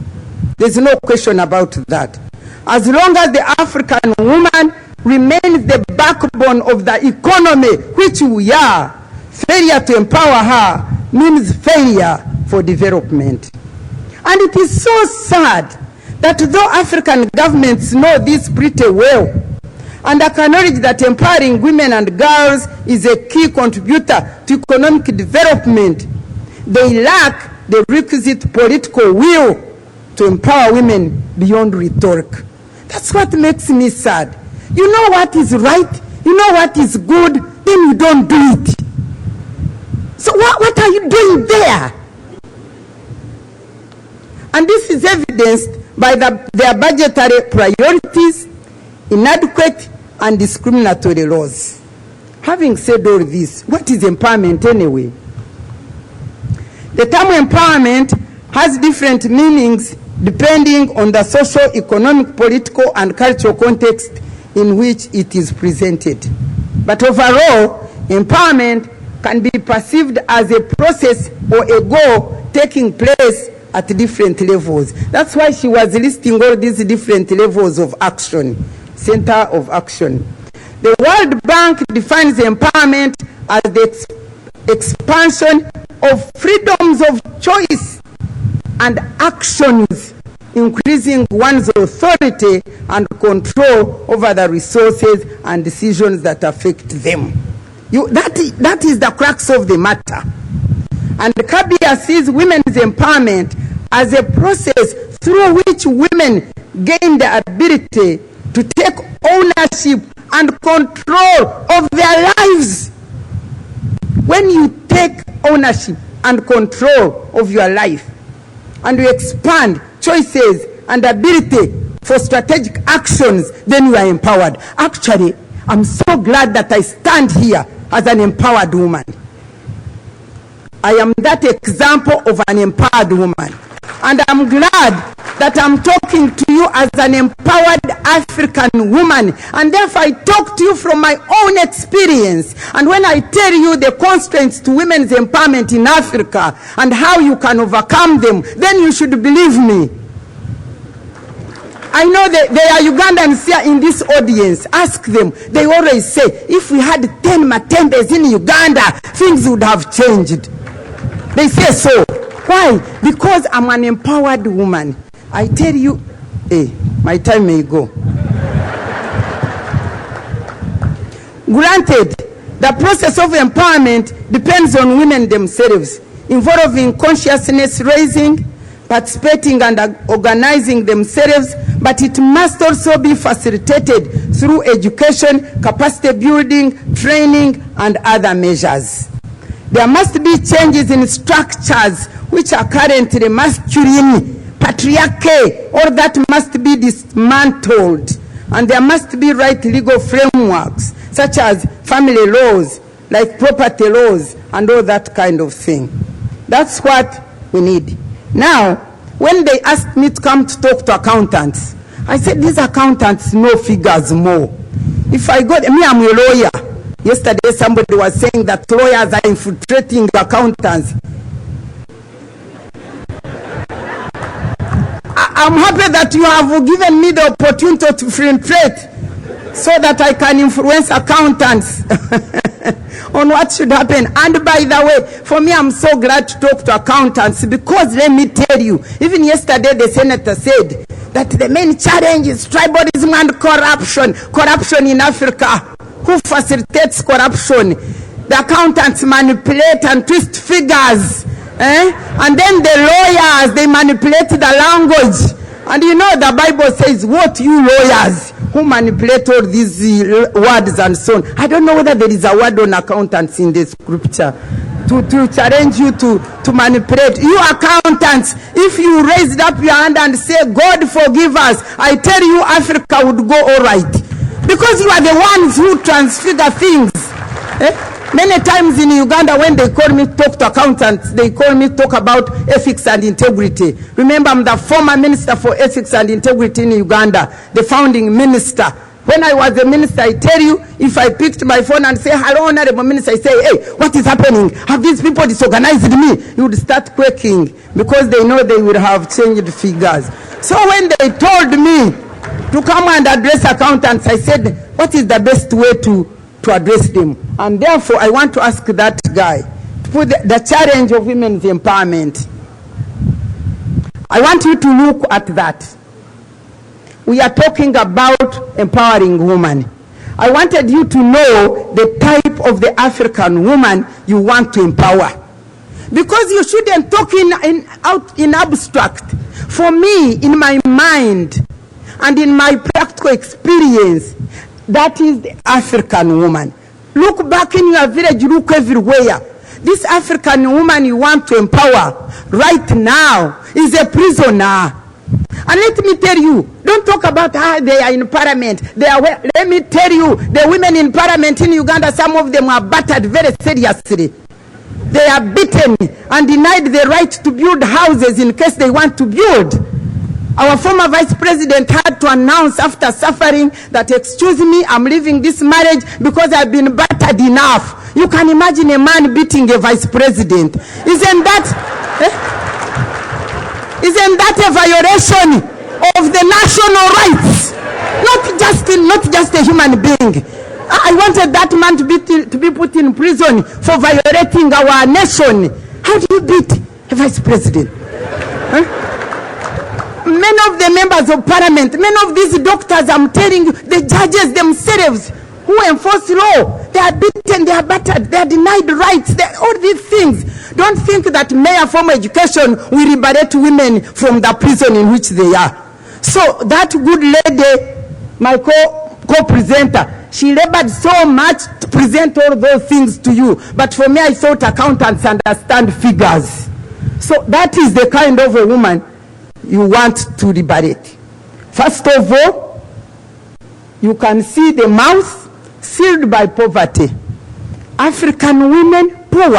There's no question about that. As long as the African woman remains the backbone of the economy, which we are, failure to empower her means failure for development. And it is so sad that though African governments know this pretty well and acknowledge that empowering women and girls is a key contributor to economic development, they lack the requisite political will to empower women beyond rhetoric. That's what makes me sad. You know what is right, you know what is good, then you don't do it. So what are you doing there? And this is evidenced by their budgetary priorities, inadequate and discriminatory laws. Having said all this, what is empowerment anyway? The term empowerment has different meanings depending on the social, economic, political, and cultural context in which it is presented. But overall, empowerment can be perceived as a process or a goal taking place at different levels. That's why she was listing all these different levels of action, center of action. The World Bank defines empowerment as the expansion of freedoms of choice and actions, increasing one's authority and control over the resources and decisions that affect them. That is the crux of the matter. And Kabia sees women's empowerment as a process through which women gain the ability to take ownership and control of their lives. When you take ownership and control of your life, and you expand choices and ability for strategic actions, then you are empowered. Actually, I'm so glad that I stand here as an empowered woman. I am that example of an empowered woman. And I'm glad that I'm talking to you as an empowered African woman. And therefore, I talk to you from my own experience. And when I tell you the constraints to women's empowerment in Africa and how you can overcome them, then you should believe me. I know that there are Ugandans here in this audience. Ask them. They always say, if we had 10 Matembes in Uganda, things would have changed. They say so. Why? Because I'm an empowered woman. I tell you, my time may go. Granted, the process of empowerment depends on women themselves, involving consciousness raising, participating and organizing themselves, but it must also be facilitated through education, capacity building, training, and other measures. There must be changes in structures which are currently masculine, patriarchy, all that must be dismantled. And there must be right legal frameworks, such as family laws, like property laws, and all that kind of thing. That's what we need. Now, when they asked me to come to talk to accountants, I said, these accountants know figures more. If I go, I'm a lawyer. Yesterday, somebody was saying that lawyers are infiltrating accountants. I'm happy that you have given me the opportunity to infiltrate so that I can influence accountants on what should happen. And by the way, for me, I'm so glad to talk to accountants because let me tell you, even yesterday the senator said that the main challenge is tribalism and corruption. Corruption in Africa. Who facilitates corruption? The accountants manipulate and twist figures. And then the lawyers, they manipulate the language. And you know the Bible says, what you lawyers who manipulate all these words and so on. I don't know whether there is a word on accountants in the scripture to challenge you to manipulate. You accountants, if you raised up your hand and say, God forgive us, I tell you Africa would go all right. Because you are the ones who transfigure things. Many times in Uganda, when they call me talk to accountants, they call me talk about ethics and integrity. Remember, I'm the former minister for ethics and integrity in Uganda, the founding minister. When I was a minister, I tell you, if I picked my phone and say, hello, honorable minister, I say, hey, what is happening? Have these people disorganized me? You would start quaking because they know they would have changed figures. So when they told me to come and address accountants, I said, what is the best way to address them? And therefore, I want to ask that guy to put the challenge of women's empowerment. I want you to look at that. We are talking about empowering women. I wanted you to know the type of the African woman you want to empower. Because you shouldn't talk out in abstract. For me, in my mind, and in my practical experience, that is the African woman. Look back in your village, look everywhere. This African woman you want to empower right now is a prisoner. And let me tell you, don't talk about how they are in parliament. Let me tell you, the women in parliament in Uganda, some of them are battered very seriously. They are beaten and denied the right to build houses in case they want to build. Our former vice president had to announce after suffering that, excuse me, I'm leaving this marriage because I've been battered enough. You can imagine a man beating a vice president. Isn't that a violation of the national rights? Not just a human being. I wanted that man to be put in prison for violating our nation. How do you beat a vice president? Many of the members of parliament, many of these doctors, I'm telling you, the judges themselves who enforce law, they are beaten, they are battered, they are denied rights, all these things. Don't think that mere formal education will liberate women from the prison in which they are. So that good lady, my co-presenter, she labored so much to present all those things to you. But for me, I thought accountants understand figures. So that is the kind of a woman you want to liberate. First of all, you can see the mouth sealed by poverty. African women, poor.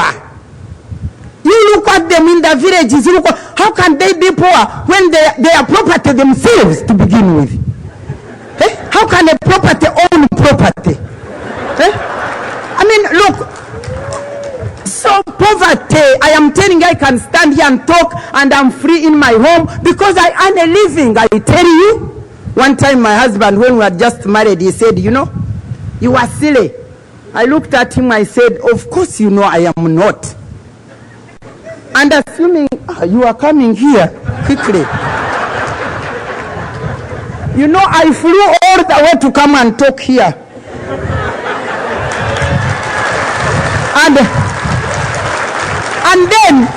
You look at them in the villages, you look, how can they be poor when they are property themselves to begin with? How can a property own property? I mean, look, so poverty, I am telling you, I can stand here and talk and I'm free in my home because I earn a living. I tell you, one time my husband, when we were just married, he said, you know, you are silly. I looked at him, I said, of course you know I am not. And assuming you are coming here quickly. You know, I flew all the way to come and talk here. And then,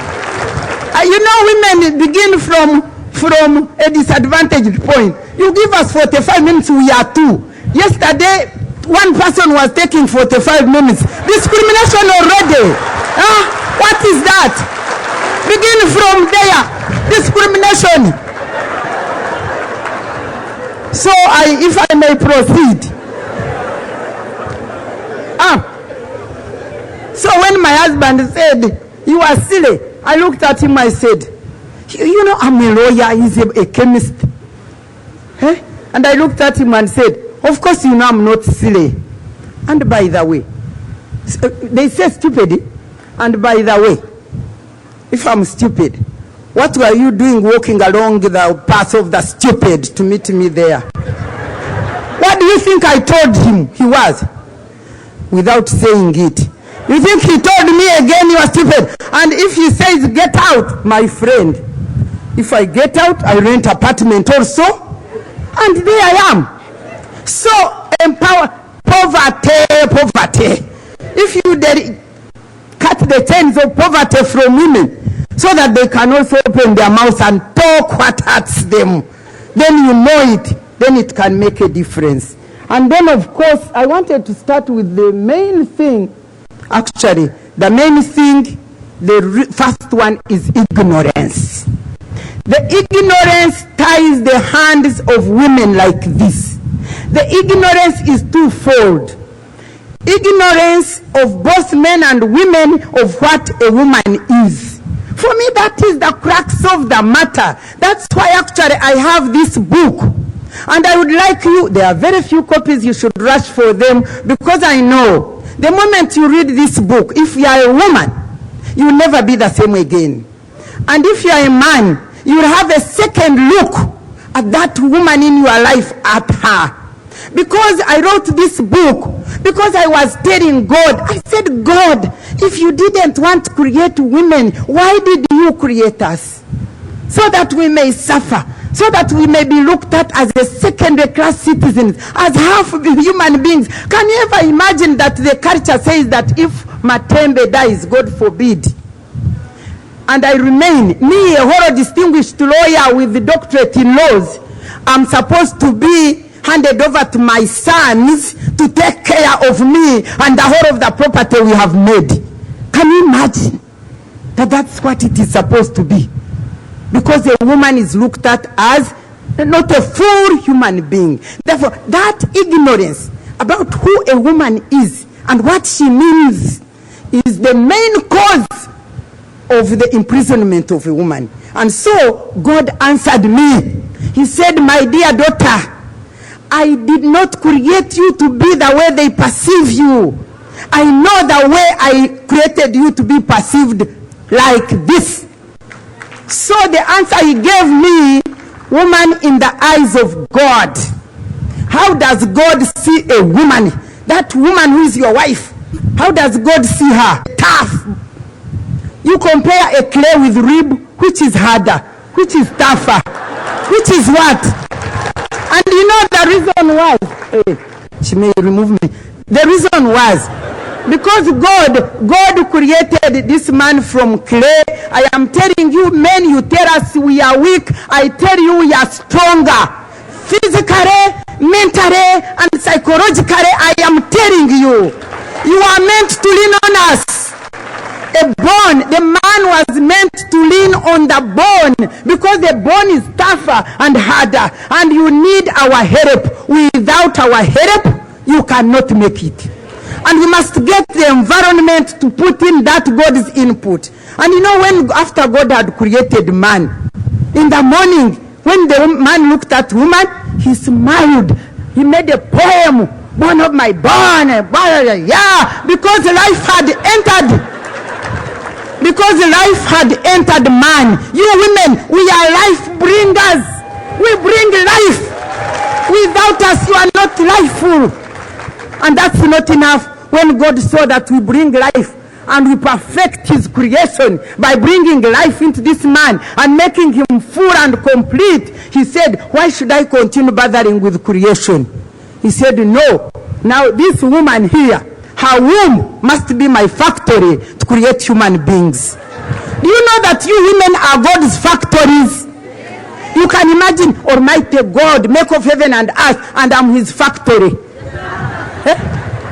you know, women begin from a disadvantaged point. You give us 45 minutes, we are two. Yesterday, one person was taking 45 minutes. Discrimination already. What is that? Begin from there. Discrimination. So if I may proceed. So when my husband said, "You are silly," I looked at him, I said, "You know, I'm a lawyer, he's a chemist." And I looked at him and said, "Of course you know I'm not silly. And by the way," they say stupid, "and by the way, if I'm stupid, what were you doing walking along the path of the stupid to meet me there?" What do you think I told him he was? Without saying it. You think he told me again, "You are stupid"? And if he says, "Get out," my friend, if I get out, I rent apartment also, and there I am. So empower poverty. If you cut the chains of poverty from women so that they can also open their mouths and talk what hurts them, then you know it, then it can make a difference. And then, of course, I wanted to start with the main thing. Actually, the main thing, the first one is ignorance. The ignorance ties the hands of women like this. The ignorance is twofold. Ignorance of both men and women of what a woman is. For me, that is the crux of the matter. That's why actually I have this book. And I would like you, there are very few copies, you should rush for them, because I know the moment you read this book, if you are a woman, you will never be the same again. And if you are a man, you will have a second look at that woman in your life, at her. Because I wrote this book, because I was telling God, I said, "God, if you didn't want to create women, why did you create us? So that we may suffer, so that we may be looked at as a second-class citizens, as half human beings." Can you ever imagine that the culture says that if Matembe dies, God forbid, and I remain, me, a whole distinguished lawyer with the doctorate in laws, I'm supposed to be handed over to my sons to take care of me and the whole of the property we have made? Can you imagine that that's what it is supposed to be? Because a woman is looked at as not a full human being. Therefore, that ignorance about who a woman is and what she means is the main cause of the imprisonment of a woman. And so God answered me. He said, "My dear daughter, I did not create you to be the way they perceive you. I know the way I created you to be perceived like this." So the answer he gave me, woman in the eyes of God. How does God see a woman? That woman who is your wife, how does God see her? Tough. You compare a clay with rib, which is harder, which is tougher, which is what? And you know the reason was, she may remove me. The reason was, because God created this man from clay. I am telling you, men, you tell us we are weak. I tell you we are stronger. Physically, mentally, and psychologically, I am telling you. You are meant to lean on us. A bone, the man was meant to lean on the bone, because the bone is tougher and harder, and you need our help. Without our help, you cannot make it. And we must get the environment to put in that God's input. And you know, when after God had created man, in the morning, when the man looked at woman, he smiled. He made a poem, "Bone of my bone," yeah, because life had entered. Because life had entered man. You women, we are life bringers. We bring life. Without us, you are not lifeful. And that's not enough. When God saw that we bring life and we perfect his creation by bringing life into this man and making him full and complete, he said, "Why should I continue bothering with creation?" He said, "No. Now this woman here, her womb must be my factory to create human beings." Do you know that you women are God's factories? You can imagine, Almighty God, make of heaven and earth, and I'm his factory.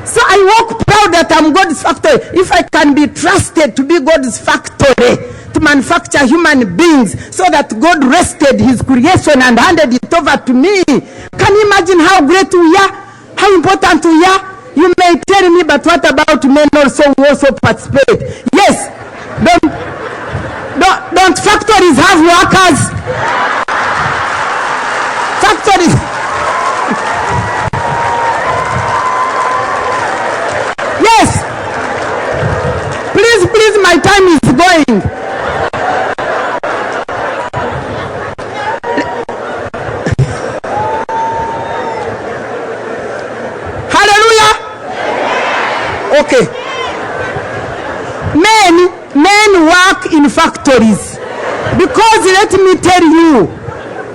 So I walk proud that I'm God's factory. If I can be trusted to be God's factory, to manufacture human beings, so that God rested his creation and handed it over to me. Can you imagine how great we are? How important we are? You may tell me, but what about men also who also participate? Yes. Don't factories have workers? Factories. Yes. Please, my time is going. Hallelujah. Okay. Men work in factories. Because let me tell you,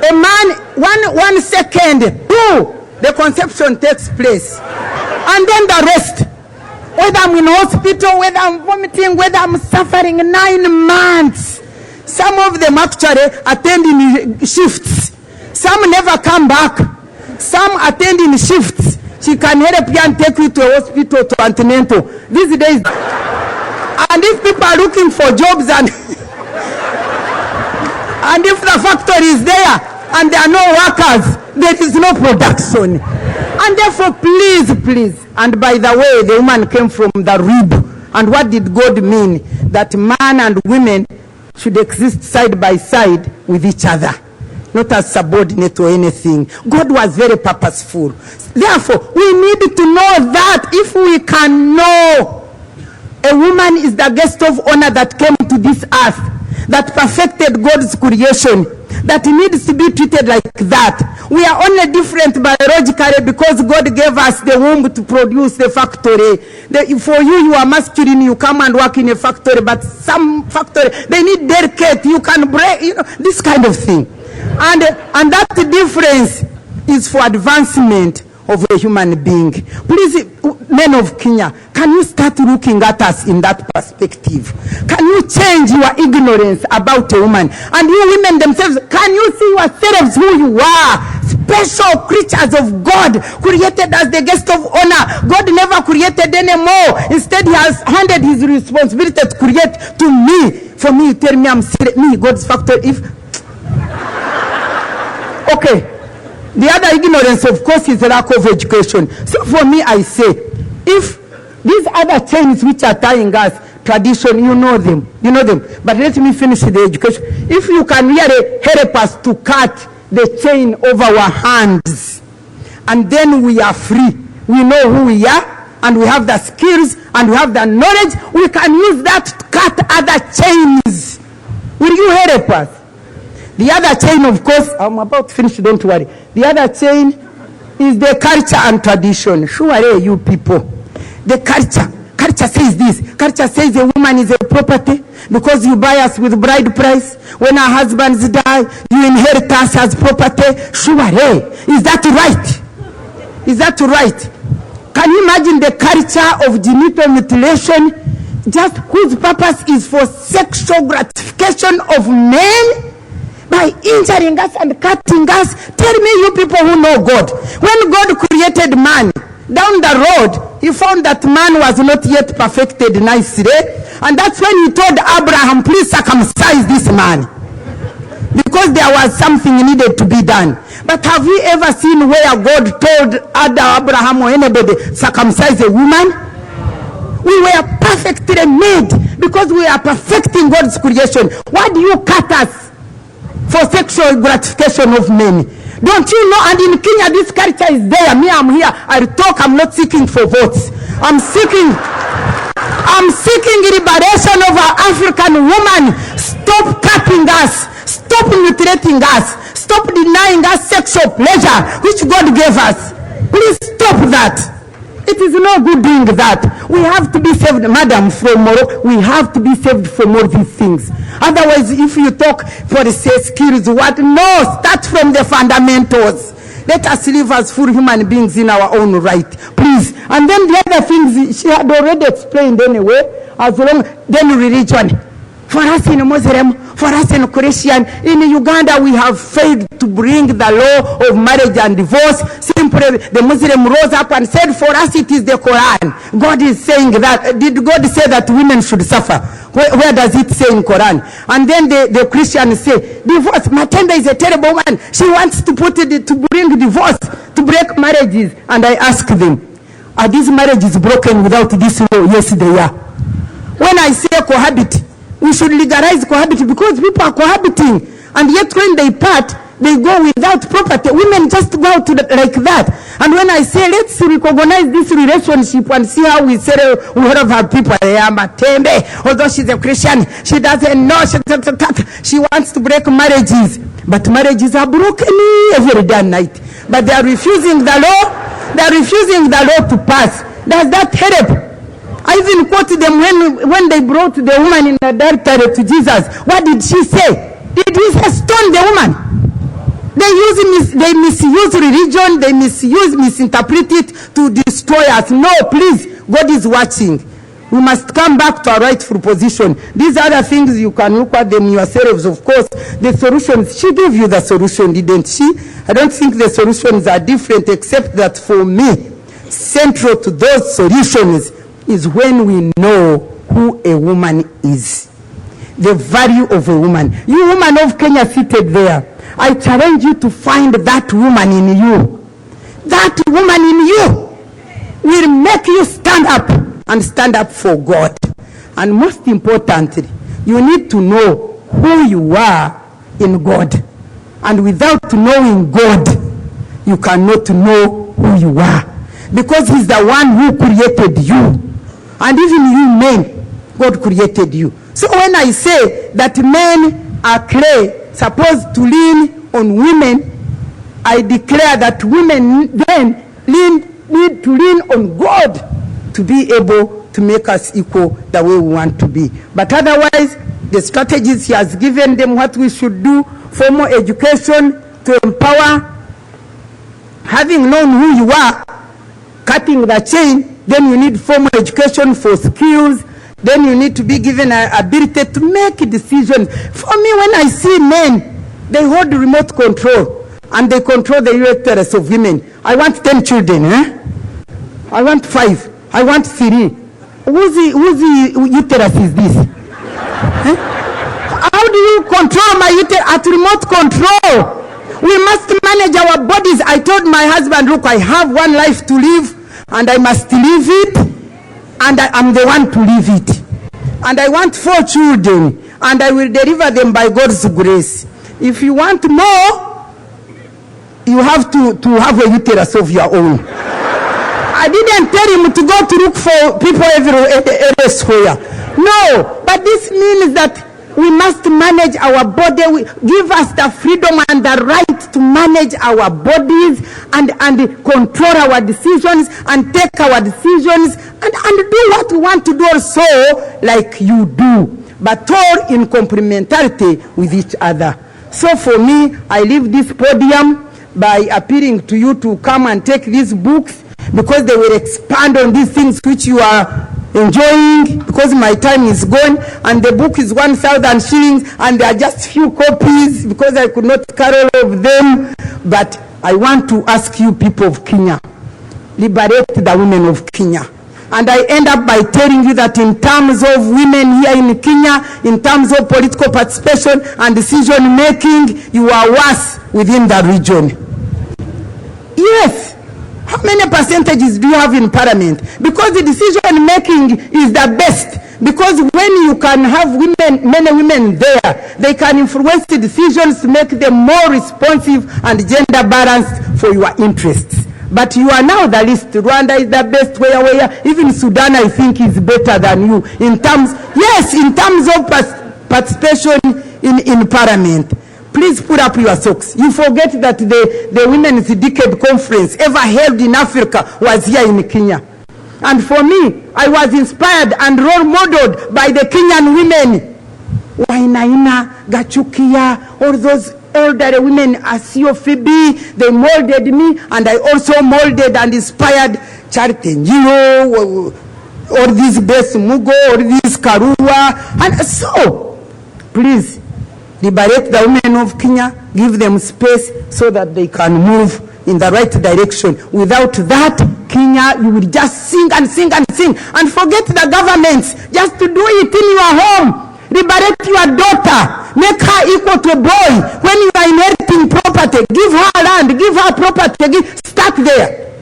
a man, one second, the conception takes place. And then the rest. Whether I'm in hospital, whether I'm vomiting, whether I'm suffering 9 months. Some of them actually attend in shifts. Some never come back. Some attend in shifts. She can help you and take you to a hospital, to antenatal. These days. And if people are looking for jobs and if the factory is there and there are no workers, there is no production. And therefore, please, and by the way, the woman came from the rib. And what did God mean? That man and women should exist side by side with each other, not as subordinate or anything. God was very purposeful. Therefore, we need to know that if we can know a woman is the guest of honor that came to this earth, that perfected God's creation, that needs to be treated like that. We are only different biologically because God gave us the womb to produce the factory. For you are masculine, you come and work in a factory, but some factory, they need delicate, you can break, this kind of thing. And that difference is for advancement of a human being. Please, men of Kenya, can you start looking at us in that perspective? Can you change your ignorance about a woman? And you women themselves, can you see yourselves who you are? Special creatures of God, created as the guest of honor. God never created anymore. Instead, he has handed his responsibility to create to me. For me, you tell me I'm me, God's factor. Okay. The other ignorance, of course, is lack of education. So for me, I say, if these other chains which are tying us, tradition, you know them. But let me finish the education. If you can really help us to cut the chain over our hands, and then we are free. We know who we are, and we have the skills, and we have the knowledge. We can use that to cut other chains. Will you help us? The other chain, of course, I'm about to finish, don't worry. The other chain is the culture and tradition. Surely you people. The culture says this. Culture says a woman is a property because you buy us with bride price. When our husbands die, you inherit us as property. Surely. Is that right? Is that right? Can you imagine the culture of genital mutilation, just whose purpose is for sexual gratification of men? By injuring us and cutting us. Tell me, you people who know God, when God created man, down the road, he found that man was not yet perfected nicely. And that's when he told Abraham, please circumcise this man. Because there was something needed to be done. But have you ever seen where God told Abraham or anybody, circumcise a woman? We were perfectly made because we are perfecting God's creation. Why do you cut us for sexual gratification of men? Don't you know? And in Kenya, this culture is there. Me, I'm here. I talk. I'm not seeking for votes. I'm seeking liberation of our African woman. Stop cutting us. Stop mutilating us. Stop denying us sexual pleasure, which God gave us. Please stop that. It is no good doing that. We have to be saved, madam, from more. We have to be saved from all these things. Otherwise, if you talk for the skills, what? No, start from the fundamentals. Let us live as full human beings in our own right, please. And then the other things she had already explained anyway. As long then religion, for us in Muslim, for us in Christian. In Uganda, we have failed to bring the law of marriage and divorce. Simply, the Muslim rose up and said, for us it is the Quran. God is saying that. Did God say that women should suffer? Where does it say in Quran? And then the Christians say, divorce. Matenda is a terrible woman. She wants to put it to bring divorce, to break marriages. And I ask them, are these marriages broken without this law? Yes, they are. When I say cohabit, we should legalize cohabit because people are cohabiting. And yet when they part, they go without property. Women just go out like that. And when I say, let's recognize this relationship and see how we settle, we have our people. Although she's a Christian, she doesn't know. She wants to break marriages. But marriages are broken every day and night. But they are refusing the law. They are refusing the law to pass. Does that help? I even quote them when they brought the woman in adultery to Jesus. What did she say? Did he say stone the woman? They misuse religion, they misinterpret it to destroy us. No, please, God is watching. We must come back to our rightful position. These other things, you can look at them yourselves, of course. The solutions, she gave you the solution, didn't she? I don't think the solutions are different, except that for me, central to those solutions is when we know who a woman is. The value of a woman. You woman of Kenya seated there, I challenge you to find that woman in you. That woman in you will make you stand up and stand up for God. And most importantly, you need to know who you are in God. And without knowing God, you cannot know who you are. Because he's the one who created you. And even you men, God created you. So when I say that men are clay, supposed to lean on women, I declare that women then need to lean on God to be able to make us equal the way we want to be. But otherwise, the strategies he has given them, what we should do, formal education to empower, having known who you are, cutting the chain, then you need formal education for skills. Then you need to be given an ability to make decisions. For me, when I see men, they hold remote control and they control the uterus of women. I want 10 children. I want 5. I want 3. Whose uterus is this? How do you control my uterus? At remote control. We must manage our bodies. I told my husband, look, I have one life to live and I must live it. And I am the one to live it. And I want 4 children. And I will deliver them by God's grace. If you want more, you have to have a uterus of your own. I didn't tell him to go to look for people elsewhere. No, but this means that we must manage our body. Give us the freedom and the right to manage our bodies and control our decisions and take our decisions and do what we want to do also like you do, but all in complementarity with each other. So for me, I leave this podium by appealing to you to come and take these books because they will expand on these things which you are enjoying, because my time is gone, and the book is 1,000 shillings and there are just few copies because I could not carry all of them. But I want to ask you people of Kenya, liberate the women of Kenya. And I end up by telling you that in terms of women here in Kenya, in terms of political participation and decision making, you are worse within the region. Yes. How many percentages do you have in parliament? Because the decision making is the best. Because when you can have women, many women there, they can influence the decisions to make them more responsive and gender balanced for your interests. But you are now the least. Rwanda is the best. Where even Sudan, I think, is better than you in terms. Yes, in terms of participation in parliament. Please put up your socks. You forget that the Women's Decade Conference ever held in Africa was here in Kenya. And for me, I was inspired and role modeled by the Kenyan women. Wainaina, Gachukia, all those elderly women, Asio Phoebe, they molded me, and I also molded and inspired Charity Njiro, or this Bess Mugo, or this Karua. And so, Please, liberate the women of Kenya, give them space so that they can move in the right direction. Without that, Kenya, you will just sing and sing and sing and forget the governments. Just to do it in your home. Liberate your daughter. Make her equal to a boy. When you are inheriting property, give her land, give her property. Start there.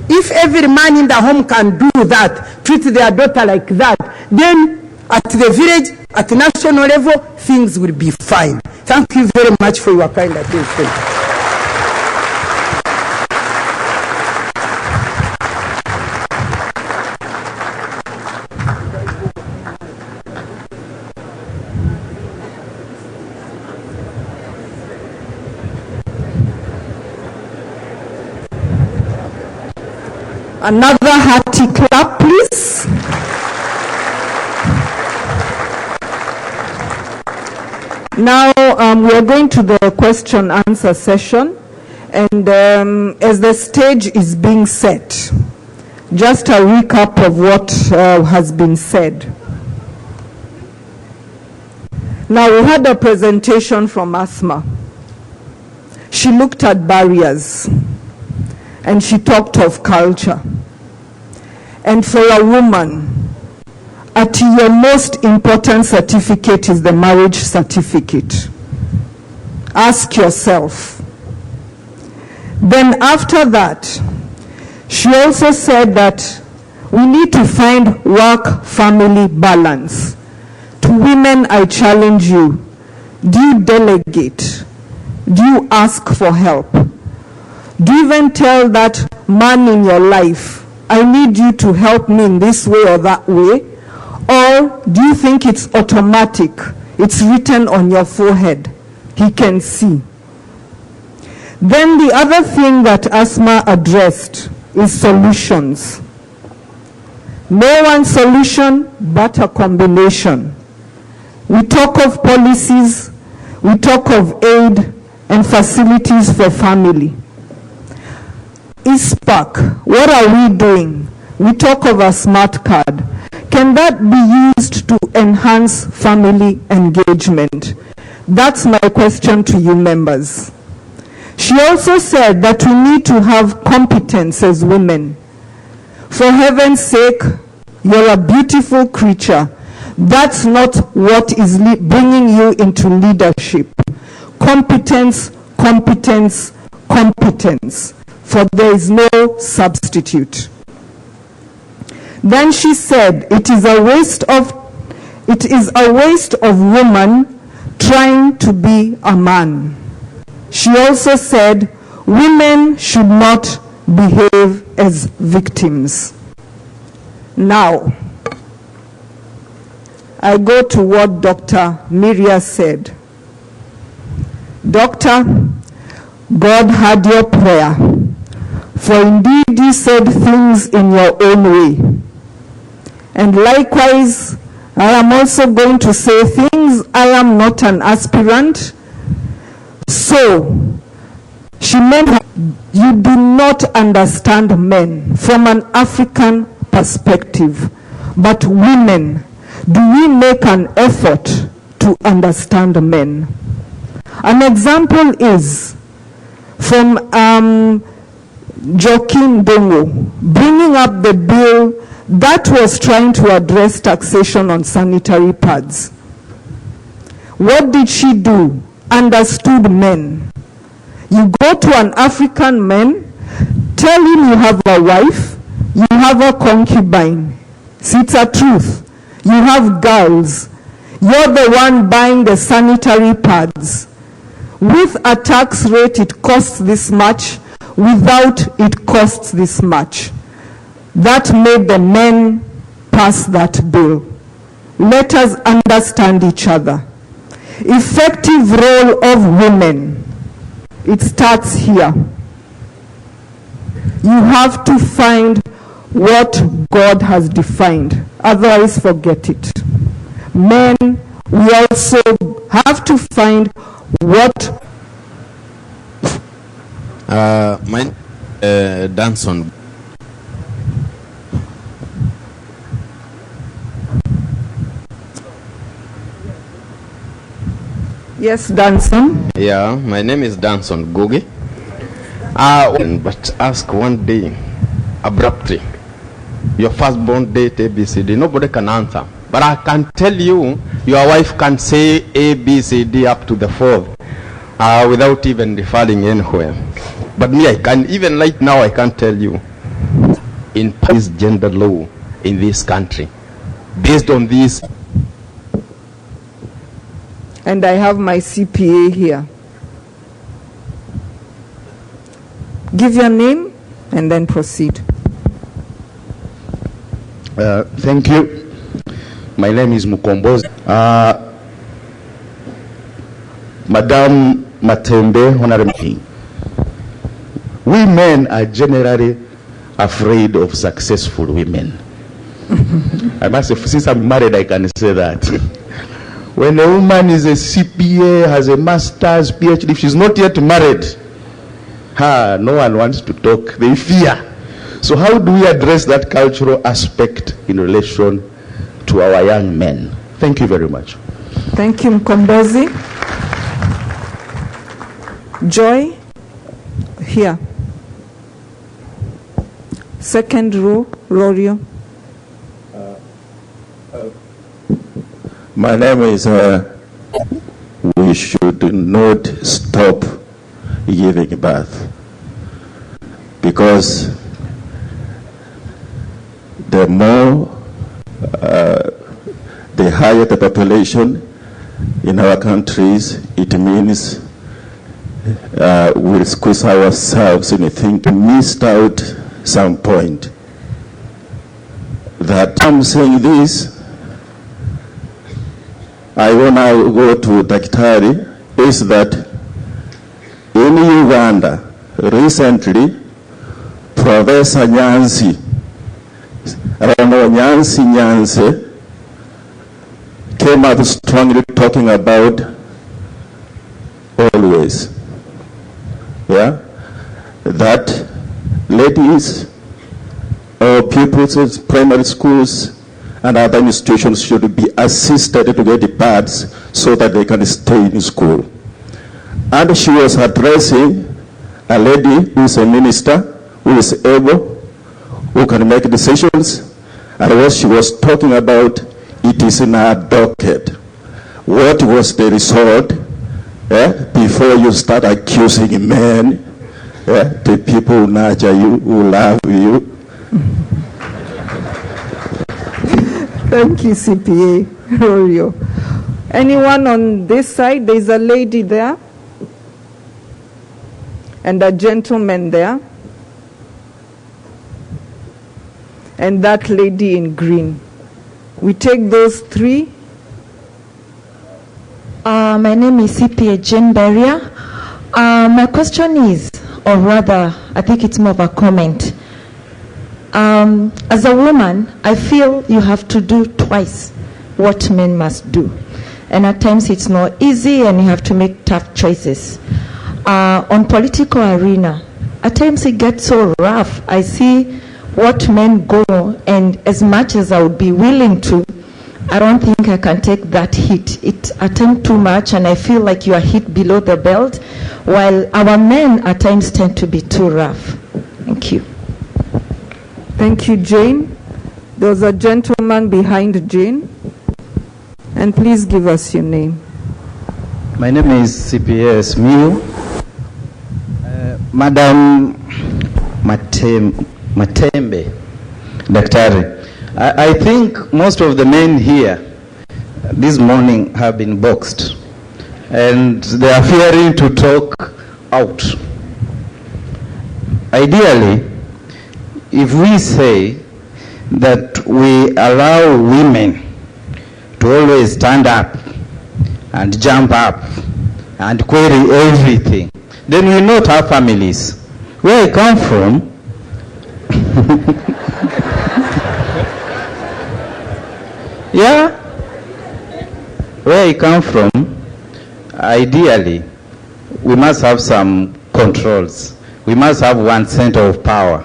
If every man in the home can do that, treat their daughter like that, then at the village, at the national level, things will be fine. Thank you very much for your kind attention. Another hearty clap, please. Now we are going to the question answer session, and as the stage is being set, just a recap of what has been said. Now we had a presentation from Asma. She looked at barriers and she talked of culture. And for a woman, at your most important certificate is the marriage certificate. Ask yourself. Then after that, she also said that we need to find work-family balance. To women, I challenge you. Do you delegate? Do you ask for help? Do you even tell that man in your life, I need you to help me in this way or that way? Or do you think it's automatic? It's written on your forehead. He can see. Then the other thing that Asma addressed is solutions. No one solution, but a combination. We talk of policies, we talk of aid and facilities for family. ISPAC, what are we doing? We talk of a smart card. Can that be used to enhance family engagement? That's my question to you members. She also said that we need to have competence as women. For heaven's sake, you're a beautiful creature. That's not what is bringing you into leadership. Competence, competence, competence. For there is no substitute. Then she said, it is a waste of woman trying to be a man. She also said, women should not behave as victims. Now, I go to what Dr. Miria said. Doctor, God heard your prayer, for indeed you said things in your own way. And likewise, I am also going to say things. I am not an aspirant. So, she meant you do not understand men from an African perspective, but women, do we make an effort to understand men? An example is from Joaquin Dongo bringing up the bill that was trying to address taxation on sanitary pads. What did she do? Understood men. You go to an African man, tell him you have a wife, you have a concubine. See, it's a truth. You have girls. You're the one buying the sanitary pads. With a tax rate, it costs this much. Without, it costs this much. That made the men pass that bill. Let us understand each other. Effective role of women. It starts here. You have to find what God has defined. Otherwise, forget it. Men, we also have to find what... My Danson. Yes, Danson. Yeah, my name is Danson Gogi. But ask one day, abruptly, your firstborn date ABCD, nobody can answer. But I can tell you, your wife can say ABCD up to the fourth without even referring anywhere. But me, I can, even right now, I can't tell you. In this gender law in this country, based on this. And I have my CPA here. Give your name and then proceed. Thank you. My name is Mukombozi. Madam Matembe, Honorable. We men are generally afraid of successful women. I must say, since I'm married, I can say that. When a woman is a CPA, has a master's, PhD, if she's not yet married, no one wants to talk. They fear. So how do we address that cultural aspect in relation to our young men? Thank you very much. Thank you, Mkombozi. Joy, here. Second row, Lorio. My name is, we should not stop giving birth, because the more, the higher the population in our countries, it means we'll squeeze ourselves in a thing to missed out some point. That I'm saying this, I want to go to Daktari, is that in Uganda, recently, Professor Nyansi, Nyansi, came up strongly talking about always, that ladies or pupils in primary schools and other institutions should be assisted to get the pads so that they can stay in school. And she was addressing a lady who is a minister, who is able, who can make decisions, and what she was talking about, it is in her docket. What was the result before you start accusing men, the people who nurture you, who love you? Thank you, CPA Rorio. Anyone on this side? There's a lady there and a gentleman there, and that lady in green. We take those three. My name is CPA Jane Beria. My question is, or rather, I think it's more of a comment. As a woman, I feel you have to do twice what men must do. And at times it's not easy and you have to make tough choices. On political arena, at times it gets so rough. I see what men go, and as much as I would be willing to, I don't think I can take that hit. It attempts too much and I feel like you are hit below the belt, while our men at times tend to be too rough. Thank you. Thank you, Jane. There was a gentleman behind Jane. And please give us your name. My name is CPS Miu. Madam Matembe, Daktari, I think most of the men here this morning have been boxed and they are fearing to talk out. Ideally, if we say that we allow women to always stand up and jump up and query everything, then we not have families. Where I come from, where I come from, ideally, we must have some controls. We must have one center of power.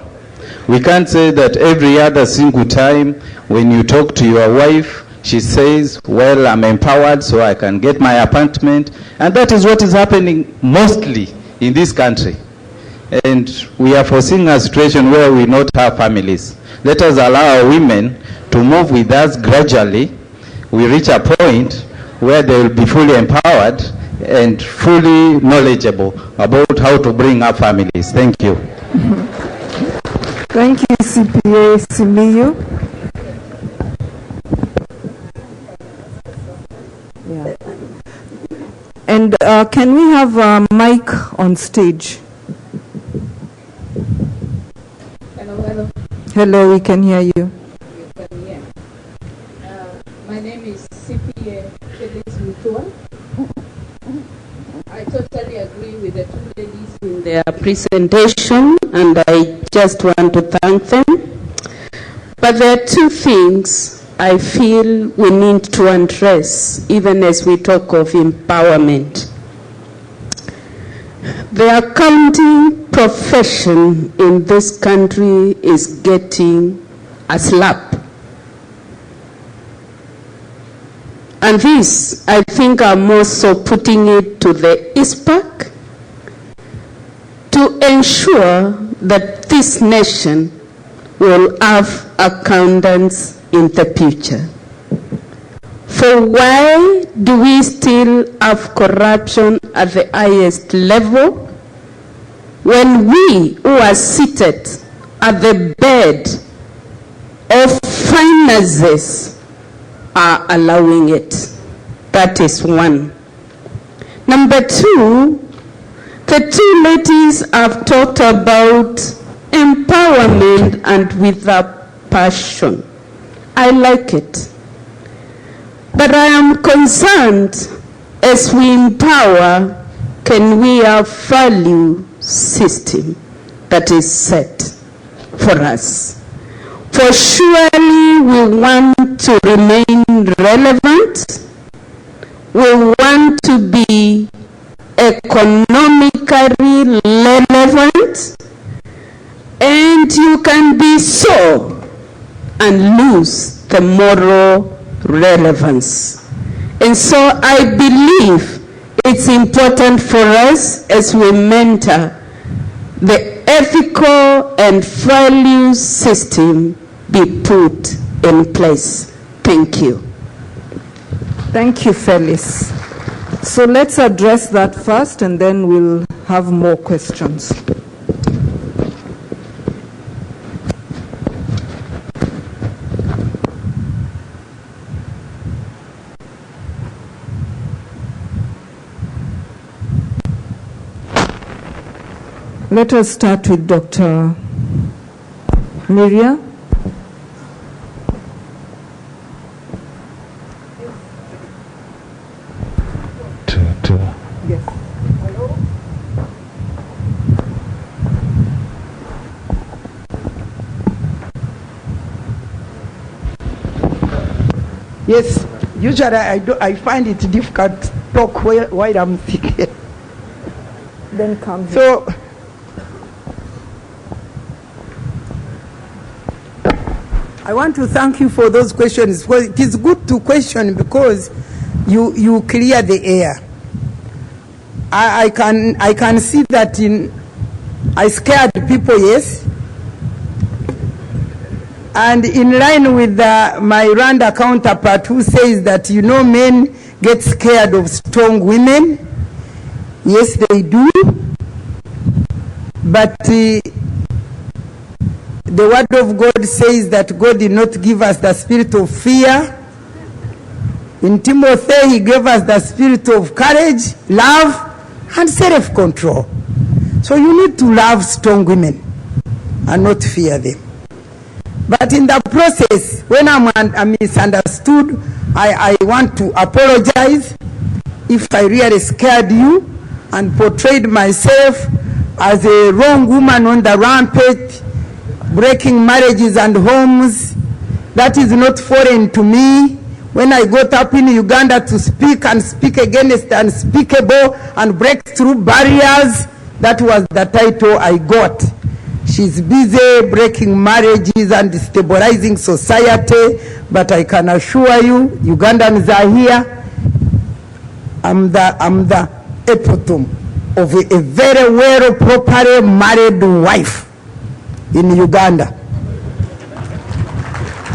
We can't say that every other single time when you talk to your wife, She says, well, I'm empowered so I can get my appointment. And that is what is happening mostly in this country. And we are foreseeing a situation where we not have families. Let us allow our women to move with us gradually. We reach a point where they will be fully empowered and fully knowledgeable about how to bring up families. Thank you. Thank you, CPA Simiyu. Yeah. And can we have a mic on stage? Hello. Hello, we can hear you. You can hear. My name is CPA Felix Mutua. I totally agree with the two ladies in their presentation, and I just want to thank them. But there are two things I feel we need to address, even as we talk of empowerment. The accounting profession in this country is getting a slap. And this, I think I'm also putting it to the ISPAC to ensure that this nation will have accountants in the future. For why do we still have corruption at the highest level when we who are seated at the bed of finances are allowing it? That is one. Number two, the two ladies have talked about empowerment and with a passion. I like it. But I am concerned, as we empower, can we have value system that is set for us? For surely we want to remain relevant. We want to be economically relevant. And you can be so and lose the moral relevance. And so I believe it's important for us as we mentor the ethical and value system be put in place. Thank you. Thank you, Phyllis. So let's address that first, and then we'll have more questions. Let us start with Dr. Miria. Yes. Hello. Yes, usually I find it difficult to talk while I'm thinking. Then come here. So, I want to thank you for those questions. Well, it is good to question because you clear the air. I can see that I scared people, yes. And in line with my Rwanda counterpart who says that, men get scared of strong women. Yes, they do. But the word of God says that God did not give us the spirit of fear. In Timothy, he gave us the spirit of courage, love, and self-control. So you need to love strong women and not fear them. But in the process, when I'm misunderstood, I want to apologize if I really scared you and portrayed myself as a wrong woman on the rampage, breaking marriages and homes. That is not foreign to me. When I got up in Uganda to speak and speak against the unspeakable and break through barriers, that was the title I got. She's busy breaking marriages and stabilizing society, but I can assure you, Ugandans are here. I'm the epitome of a very well, properly married wife in Uganda.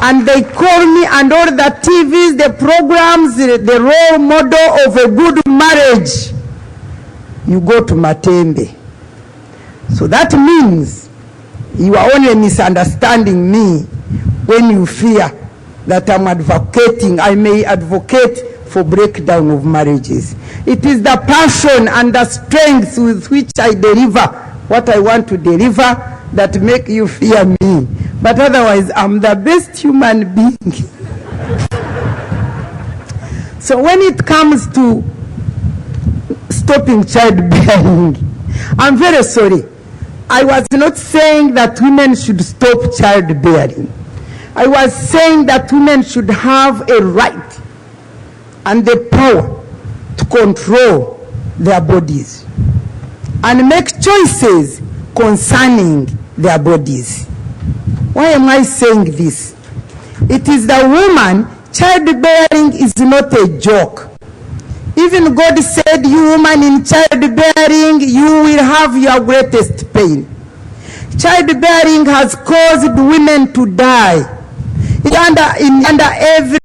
And they call me, and all the TVs, the programs, the role model of a good marriage. You go to Matembe. So that means you are only misunderstanding me when you fear that I'm advocating, I may advocate for breakdown of marriages. It is the passion and the strength with which I deliver what I want to deliver that make you fear me. But otherwise, I'm the best human being. So when it comes to stopping childbearing, I'm very sorry. I was not saying that women should stop childbearing. I was saying that women should have a right and the power to control their bodies and make choices concerning their bodies. Why am I saying this? It is the woman. Childbearing is not a joke. Even God said, you woman in childbearing, you will have your greatest pain. Childbearing has caused women to die. Under every